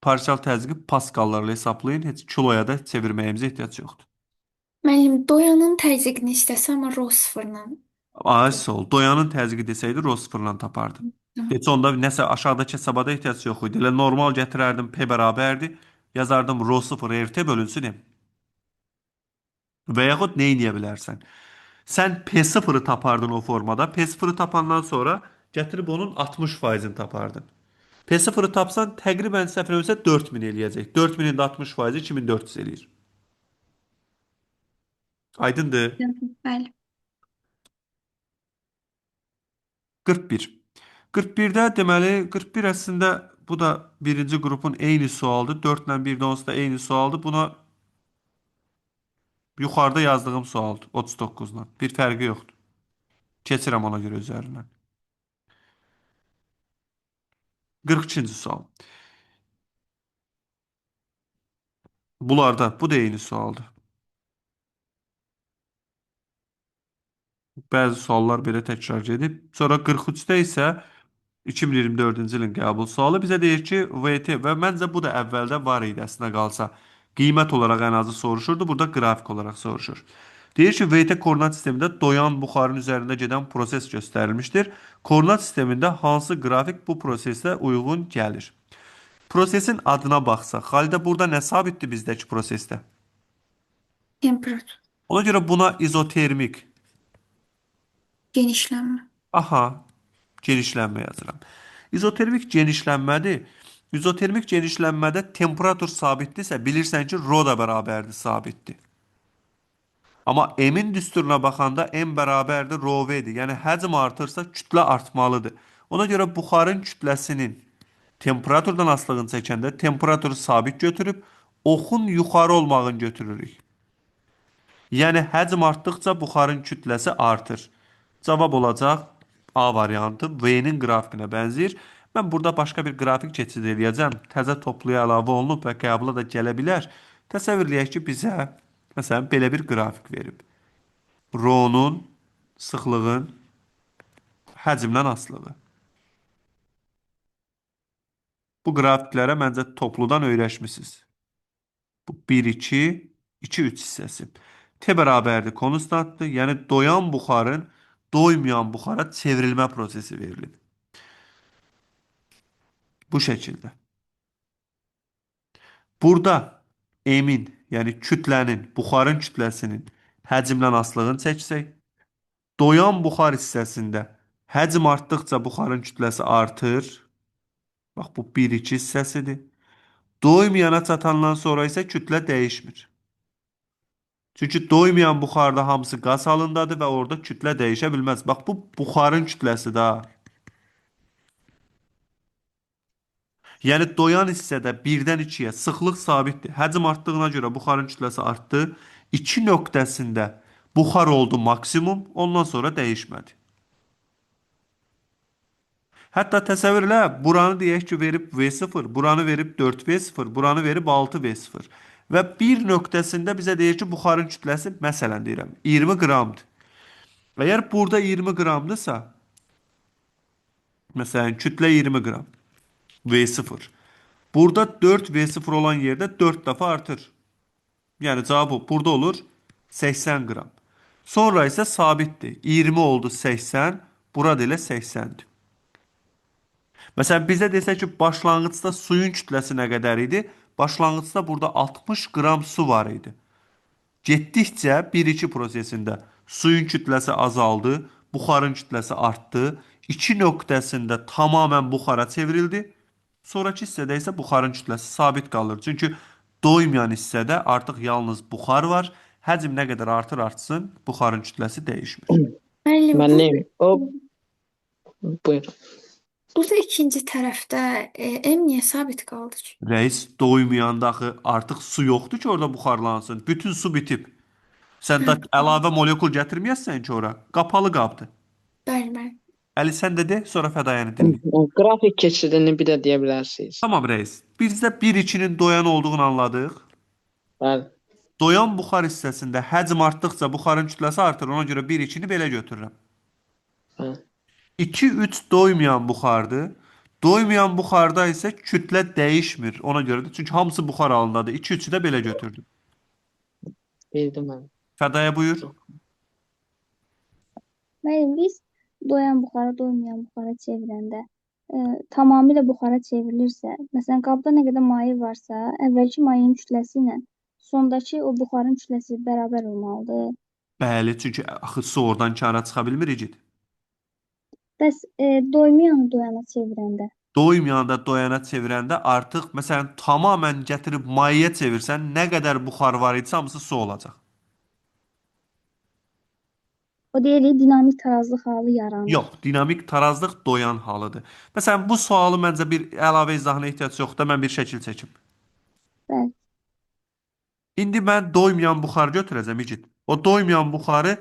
Speaker 1: Parsial təzyiqi paskallarla hesablayın. Heç kiloya da çevirməyimizə ehtiyac yoxdur.
Speaker 3: Müəllim, doyanın təzyiqini istəsə, amma rho 0-la.
Speaker 1: Ay sol. Doyanın təzyiqi desəydi rho 0-la tapardım. Heç onda nəsə aşağıdakı hesabada ehtiyac yox idi. Elə normal gətirərdim P bərabərdir. Yazardım rho 0 RT bölünsün M. Və yaxud nə edə bilərsən? Sən P0'ı tapardın o formada. P0'ı tapandan sonra gətirib onun 60%'ini tapardın. P0-ı tapsan təqribən səhv eləmirəmsə 4000 eləyəcək. 4000-in də 60%-i 2400 eləyir. Aydındır?
Speaker 3: Bəli.
Speaker 1: 41. 41-də deməli 41 əslində bu da birinci qrupun eyni sualdır. 4 ilə 1 də onsuz da eyni sualdır. Buna yuxarıda yazdığım sualdır 39-la. Bir fərqi yoxdur. Keçirəm ona görə üzərindən. 42-ci sual. Bunlarda bu da eyni sualdır. Bəzi suallar belə təkrar edib. Sonra 43-də isə 2024-cü ilin qəbul sualı bizə deyir ki, VT və məncə bu da əvvəldə var idi əslində qalsa. Qiymət olaraq ən azı soruşurdu, burada qrafik olaraq soruşur. Deyir ki, VT koordinat sistemində doyan buxarın üzərində gedən proses göstərilmişdir. Koordinat sistemində hansı qrafik bu prosesə uyğun gəlir? Prosesin adına baxsaq, Xalidə burada nə sabitdir bizdəki prosesdə?
Speaker 3: Temperatur.
Speaker 1: Ona görə buna izotermik,
Speaker 3: Genişlənmə.
Speaker 1: aha, genişlənmə yazıram. İzotermik genişlənmədir. İzotermik genişlənmədə temperatur sabitdirsə, bilirsən ki, rho da bərabərdir, sabitdir. Amma M-in düsturuna baxanda M bərabərdir rho V-dir. Yəni həcm artırsa kütlə artmalıdır. Ona görə buxarın kütləsinin temperaturdan asılılığını çəkəndə temperaturu sabit götürüb oxun yuxarı olmağını götürürük. Yəni həcm artdıqca buxarın kütləsi artır. Cavab olacaq A variantı V-nin qrafikinə bənzəyir. Mən burada başqa bir qrafik keçid edəcəm. Təzə topluya əlavə olunub və qəbula da gələ bilər. Təsəvvür eləyək ki, bizə məsələn belə bir qrafik verib. Rho-nun sıxlığın həcmdən asılığı. Bu qrafiklərə məncə topludan öyrəşmisiniz. Bu 1-2, 2-3 hissəsi. T bərabərdir konstantdır. Yəni doyan buxarın doymayan buxara çevrilmə prosesi verilib. Bu şəkildə. Burada M-in, yəni kütlənin, buxarın kütləsinin həcmdən asılığını çəksək, doyan buxar hissəsində həcm artdıqca buxarın kütləsi artır. Bax, bu 1-2 hissəsidir. Doymayana çatandan sonra isə kütlə dəyişmir. Çünki doymayan buxarda hamısı qaz halındadır və orada kütlə dəyişə bilməz. Bax, bu buxarın kütləsi də. Yəni doyan hissədə 1-dən 2-yə sıxlıq sabitdir. Həcm artdığına görə buxarın kütləsi artdı. 2 nöqtəsində buxar oldu maksimum, ondan sonra dəyişmədi. Hətta təsəvvür elə, buranı deyək ki, verib V0, buranı verib 4V0, buranı verib 6V0. Və bir nöqtəsində bizə deyir ki, buxarın kütləsi, məsələn deyirəm, 20 qramdır. Əgər burada 20 qramdırsa, məsələn, kütlə 20 qram, V0. Burada 4V0 olan yerdə 4 dəfə artır. Yəni cavab o, burada olur 80 qram. Sonra isə sabitdir. 20 oldu 80, burada elə 80-dir. Məsələn, bizə desək ki, başlanğıcda suyun kütləsi nə qədər idi? Başlanğıcda burada 60 qram su var idi. Getdikcə 1-2 prosesində suyun kütləsi azaldı, buxarın kütləsi artdı. 2 nöqtəsində tamamən buxara çevrildi. Sonrakı hissədə isə buxarın kütləsi sabit qalır. Çünki doymayan hissədə artıq yalnız buxar var. Həcm nə qədər artır artsın, buxarın kütləsi dəyişmir.
Speaker 3: Müəllim,
Speaker 7: Müəllim, o buyur.
Speaker 3: burada ikinci tərəfdə M niyə sabit qaldı ki?
Speaker 1: Rəis doymayanda axı artıq su yoxdur ki, orada buxarlansın. Bütün su bitib. Sən də əlavə molekul gətirməyəsən ki, ora. Qapalı qabdır.
Speaker 3: Bəli, bəli.
Speaker 1: Əli sən də de, sonra Fədayəni dinlə.
Speaker 7: Qrafik keçidini bir də deyə bilərsiniz.
Speaker 1: Tamam rəis. Bizdə 1-2-nin doyan olduğunu anladıq.
Speaker 7: Bəli.
Speaker 1: Doyan buxar hissəsində həcm artdıqca buxarın kütləsi artır. Ona görə 1-2-ni belə götürürəm.
Speaker 7: Bəli.
Speaker 1: 2-3 doymayan buxardır. Doymayan buxarda isə kütlə dəyişmir. Ona görədir. Çünki hamısı buxar halındadır. 2-3-ü də belə götürdüm.
Speaker 7: Bildim mən.
Speaker 1: Fədaya buyur.
Speaker 8: Müəllim, biz doyan buxara, doymayan buxara çevirəndə tamamilə buxara çevrilirsə, məsələn, qabda nə qədər maye varsa, əvvəlki mayenin kütləsi ilə sondakı o buxarın kütləsi bərabər olmalıdır.
Speaker 1: Bəli, çünki axı su oradan kənara çıxa bilmir igid.
Speaker 8: Bəs doymayanı doyana çevirəndə
Speaker 1: Doymayan da doyana çevirəndə artıq məsələn tamamən gətirib mayaya çevirsən, nə qədər buxar var idisə hamısı su olacaq.
Speaker 8: O deyirik dinamik tarazlıq halı yaranır.
Speaker 1: Yox, dinamik tarazlıq doyan halıdır. Məsələn, bu sualı məncə bir əlavə izahına ehtiyac yoxdur. Mən bir şəkil çəkim.
Speaker 8: Bəli.
Speaker 1: İndi mən doymayan buxar götürəcəm, İgid. O doymayan buxarı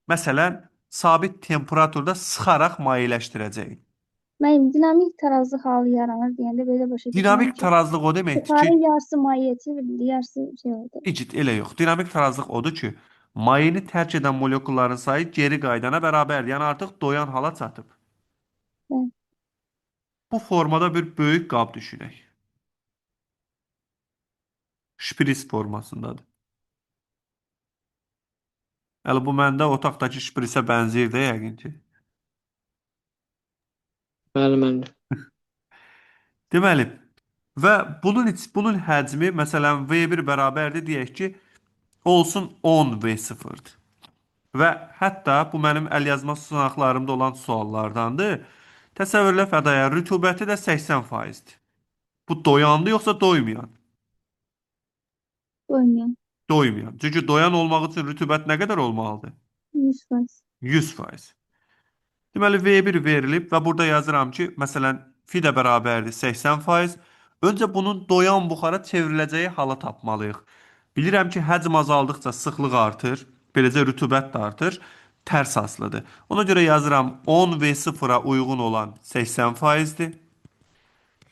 Speaker 1: məsələn sabit temperaturda sıxaraq mayeləşdirəcəyik.
Speaker 8: Mən dinamik tarazlıq halı yaranır deyəndə belə başa düşürəm
Speaker 1: Dinamik
Speaker 8: ki,
Speaker 1: tarazlıq o deməkdir
Speaker 8: buxarın
Speaker 1: ki,
Speaker 8: yarısı mayaya çevrilir, yarısı şey oldu.
Speaker 1: İgid elə yox. Dinamik tarazlıq odur ki, mayeni tərk edən molekulların sayı geri qaydana bərabərdir. Yəni artıq doyan hala çatıb.
Speaker 8: Bəli.
Speaker 1: Bu formada bir böyük qab düşünək. Şpris formasındadır. Hələ bu məndə otaqdakı şprisə bənzəyir də yəqin ki.
Speaker 7: Bəli, müəllim.
Speaker 1: Deməli, və bunun həcmi məsələn V1 bərabərdir deyək ki, olsun 10 V0-dır. Və hətta bu mənim əlyazma sınaqlarımda olan suallardandır. Təsəvvürlə fədaya rütubəti də 80%-dir. Bu doyandı yoxsa doymayan?
Speaker 8: Doymayan.
Speaker 1: Doymayan. Çünki doyan olmaq üçün rütubət nə qədər olmalıdır?
Speaker 8: 100%.
Speaker 1: 100%. Deməli V1 verilib və burada yazıram ki, məsələn, fi də bərabərdir 80%. Öncə bunun doyan buxara çevriləcəyi halı tapmalıyıq. Bilirəm ki, həcm azaldıqca sıxlıq artır, beləcə rütubət də artır, tərs asılıdır. Ona görə yazıram 10 V0-a uyğun olan 80%-dir.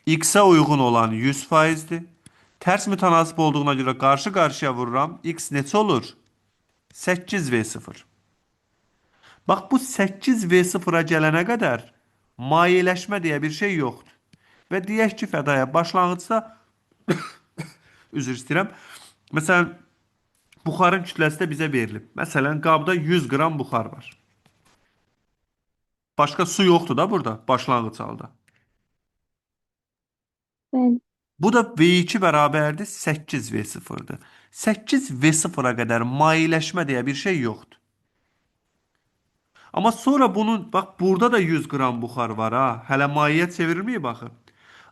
Speaker 1: X-ə uyğun olan 100%-dir. Tərs mütənasib olduğuna görə qarşı-qarşıya vururam. X neçə olur? 8V0. Bax bu 8V0-a gələnə qədər mayeləşmə deyə bir şey yoxdur. Və deyək ki, fədaya başlanğıcda üzr istəyirəm. Məsələn, buxarın kütləsi də bizə verilib. Məsələn, qabda 100 qram buxar var. Başqa su yoxdur da burada, başlanğıc halda.
Speaker 8: Bəli.
Speaker 1: Bu da V2 bərabərdir 8V0-dır. 8V0-a qədər mayeləşmə deyə bir şey yoxdur. Amma sonra bunun, bax burada da 100 qram buxar var ha. Hələ mayaya çevrilməyib baxı.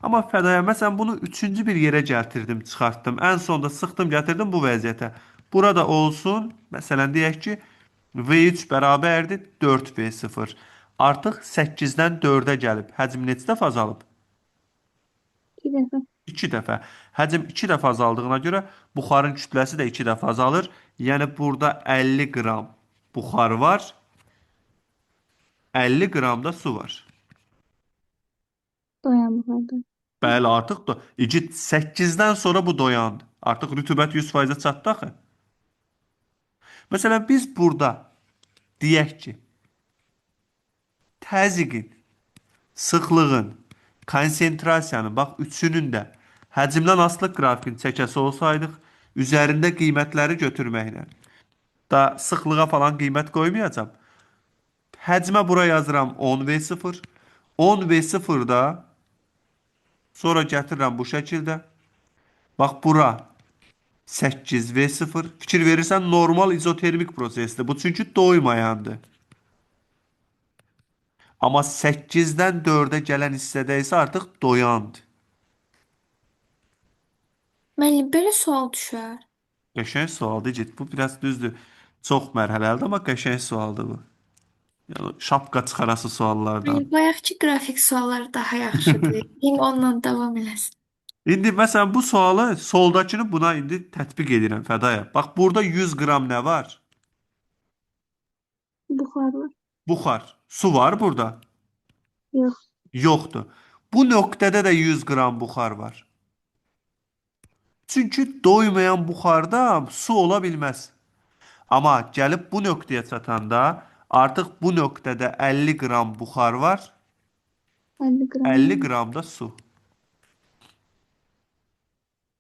Speaker 1: Amma fədaya məsələn bunu üçüncü bir yerə gətirdim, çıxartdım. Ən sonda sıxdım, gətirdim bu vəziyyətə. Burada olsun, məsələn deyək ki, V3 bərabərdir 4V0. Artıq 8-dən 4-ə gəlib. Həcm neçə dəfə azalıb?
Speaker 8: 2 dəfə.
Speaker 1: 2 dəfə. Həcm 2 dəfə azaldığına görə buxarın kütləsi də 2 dəfə azalır. Yəni burada 50 qram buxar var. 50 qram da su var.
Speaker 8: Doyan buxarda.
Speaker 1: Bəli, artıq da 8-dən sonra bu doyandı. Artıq rütubət 100%-ə çatdı axı. Məsələn, biz burada deyək ki, təzyiqin, sıxlığın, konsentrasiyanın, bax üçünün də həcmdən asılı qrafikini çəkəsi olsaydıq, üzərində qiymətləri götürməklə da sıxlığa falan qiymət qoymayacağam. Həcmə bura yazıram 10V0. 10V0-da sonra gətirirəm bu şəkildə. Bax bura 8V0. Fikir verirsən normal izotermik prosesdir. Bu çünki doymayandır. Amma 8-dən 4-ə gələn hissədə isə artıq doyandı.
Speaker 3: Müəllim, belə sual düşər.
Speaker 1: Qəşəng sualdır, Cid. Bu biraz düzdür. Çox mərhələlidir, amma qəşəng sualdır bu. Yəni, şapka çıxarası suallardan.
Speaker 3: Müəllim, bayaqki qrafik sualları daha yaxşıdır. İndi onunla davam eləsin.
Speaker 1: İndi məsələn bu sualı soldakını buna indi tətbiq edirəm Fədaya. Bax burada 100 qram nə var?
Speaker 8: Buxar var.
Speaker 1: Buxar. Su var burada?
Speaker 8: Yox.
Speaker 1: Yoxdur. Bu nöqtədə də 100 qram buxar var. Çünki doymayan buxarda su ola bilməz. Amma gəlib bu nöqtəyə çatanda artıq bu nöqtədə 50 qram buxar var,
Speaker 8: 50 qram.
Speaker 1: 50 qram da su.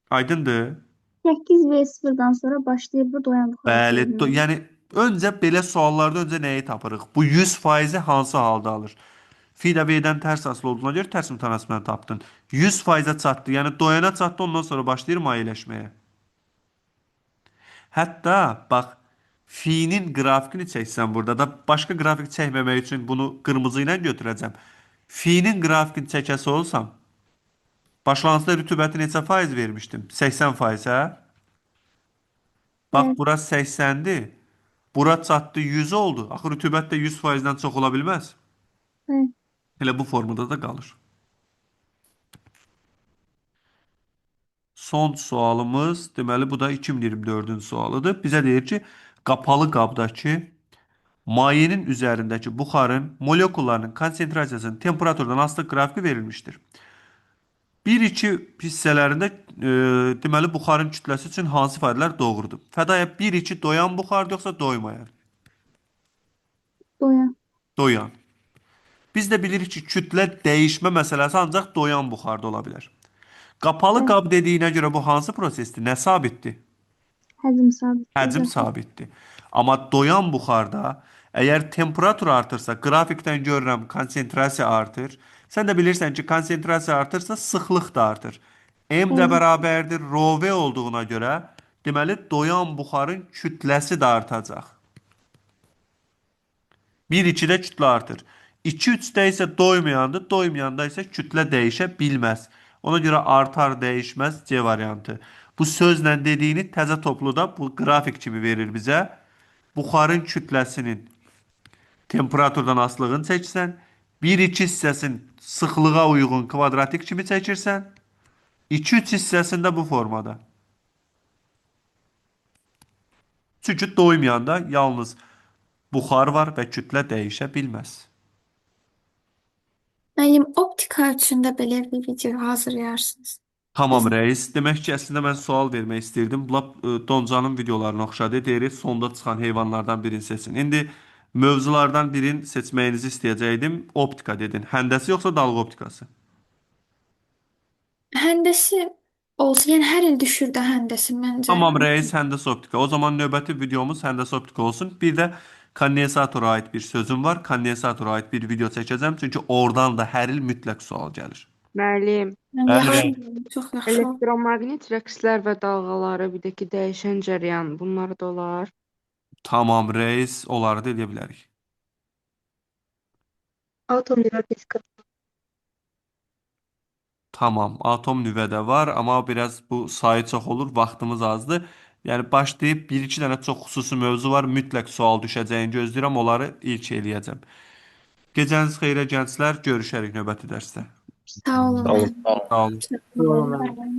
Speaker 1: Aydındır?
Speaker 8: 8V0-dan sonra başlayır bu doyan buxar.
Speaker 1: Bəli,
Speaker 8: çevrilməyə.
Speaker 1: yəni öncə belə suallarda öncə nəyi tapırıq? Bu 100%-i hansı halda alır? Fi də V-dən tərs asılı olduğuna görə tərs mütənasibini tapdın. 100%-ə çatdı, yəni doyana çatdı, ondan sonra başlayır mayeləşməyə. Hətta bax Fi-nin qrafikini çəksən burada da başqa qrafik çəkməmək üçün bunu qırmızı ilə götürəcəm. Finin qrafikini çəkəsi olsam, başlanğıcda rütubəti neçə faiz vermişdim? 80%, hə? Bax,
Speaker 8: Evet.
Speaker 1: bura 80-dir. Bura çatdı 100 oldu. Axı rütubət də 100%-dən çox ola bilməz.
Speaker 8: Evet.
Speaker 1: Elə bu formada da qalır. Son sualımız, deməli bu da 2024-cü sualıdır. Bizə deyir ki, qapalı qabdakı mayenin üzərindəki buxarın molekullarının konsentrasiyasının temperaturdan asılı qrafiki verilmişdir. 1-2 hissələrində deməli buxarın kütləsi üçün hansı ifadələr doğrudur? Fədaya 1-2 doyan buxar yoxsa doymayan?
Speaker 8: Doyan.
Speaker 1: Doyan. Biz də bilirik ki, kütlə dəyişmə məsələsi ancaq doyan buxarda ola bilər. Qapalı
Speaker 8: Evet.
Speaker 1: qab dediyinə görə bu hansı prosesdir? Nə sabitdir?
Speaker 8: Həcm sabit.
Speaker 1: Həcm sabitdir. Amma doyan buxarda əgər temperatur artırsa, qrafikdən görürəm konsentrasiya artır. Sən də bilirsən ki, konsentrasiya artırsa, sıxlıq da artır. M də
Speaker 8: Evet.
Speaker 1: bərabərdir ρV olduğuna görə, deməli doyan buxarın kütləsi də artacaq. 1-2-də kütlə artır. 2-3-də isə doymayandır, doymayanda isə kütlə dəyişə bilməz. Ona görə artar, dəyişməz C variantı. Bu sözlə dediyini təzə topluda bu qrafik kimi verir bizə. Buxarın kütləsinin temperaturdan asılılığını çəkirsən, 1-2 hissəsini sıxlığa uyğun kvadratik kimi çəkirsən, 2-3 hissəsində bu formada. Çünki doymayanda yalnız buxar var və kütlə dəyişə bilməz.
Speaker 3: Müəllim, optika üçün də belə bir video hazırlayarsınız.
Speaker 1: Tamam reis. Demək ki, əslində mən sual vermək istirdim. Lap Doncanın videolarına oxşadı. Deyir, sonda çıxan heyvanlardan birini seçin. İndi mövzulardan birini seçməyinizi istəyəcəydim. Optika dedin. Həndəsi yoxsa dalğa optikası?
Speaker 3: Həndəsi olsa, yəni hər il düşür də həndəsi məncə.
Speaker 1: Tamam reis, həndəsi optika. O zaman növbəti videomuz həndəsi optika olsun. Bir də kondensatora aid bir sözüm var. Kondensatora aid bir video çəkəcəm. Çünki oradan da hər il mütləq sual gəlir.
Speaker 4: Müəllim,
Speaker 3: Yaxşı, çox yaxşı.
Speaker 4: elektromaqnit rəqslər və dalğaları, bir də ki, dəyişən cəryan, bunlar da olar.
Speaker 1: Tamam reis, onları da edə bilərik.
Speaker 4: Atom nüvə fizikası.
Speaker 1: Tamam, atom nüvədə var, amma biraz bu sayı çox olur, vaxtımız azdır. Yəni başlayıb 1-2 dənə çox xüsusi mövzu var, mütləq sual düşəcəyini gözləyirəm, onları ilk eləyəcəm. Gecəniz xeyrə gənclər, görüşərik növbəti dərsdə.
Speaker 3: Sağ olun.
Speaker 5: Sağ olun.
Speaker 1: Sağ olun.
Speaker 7: Sağ olun.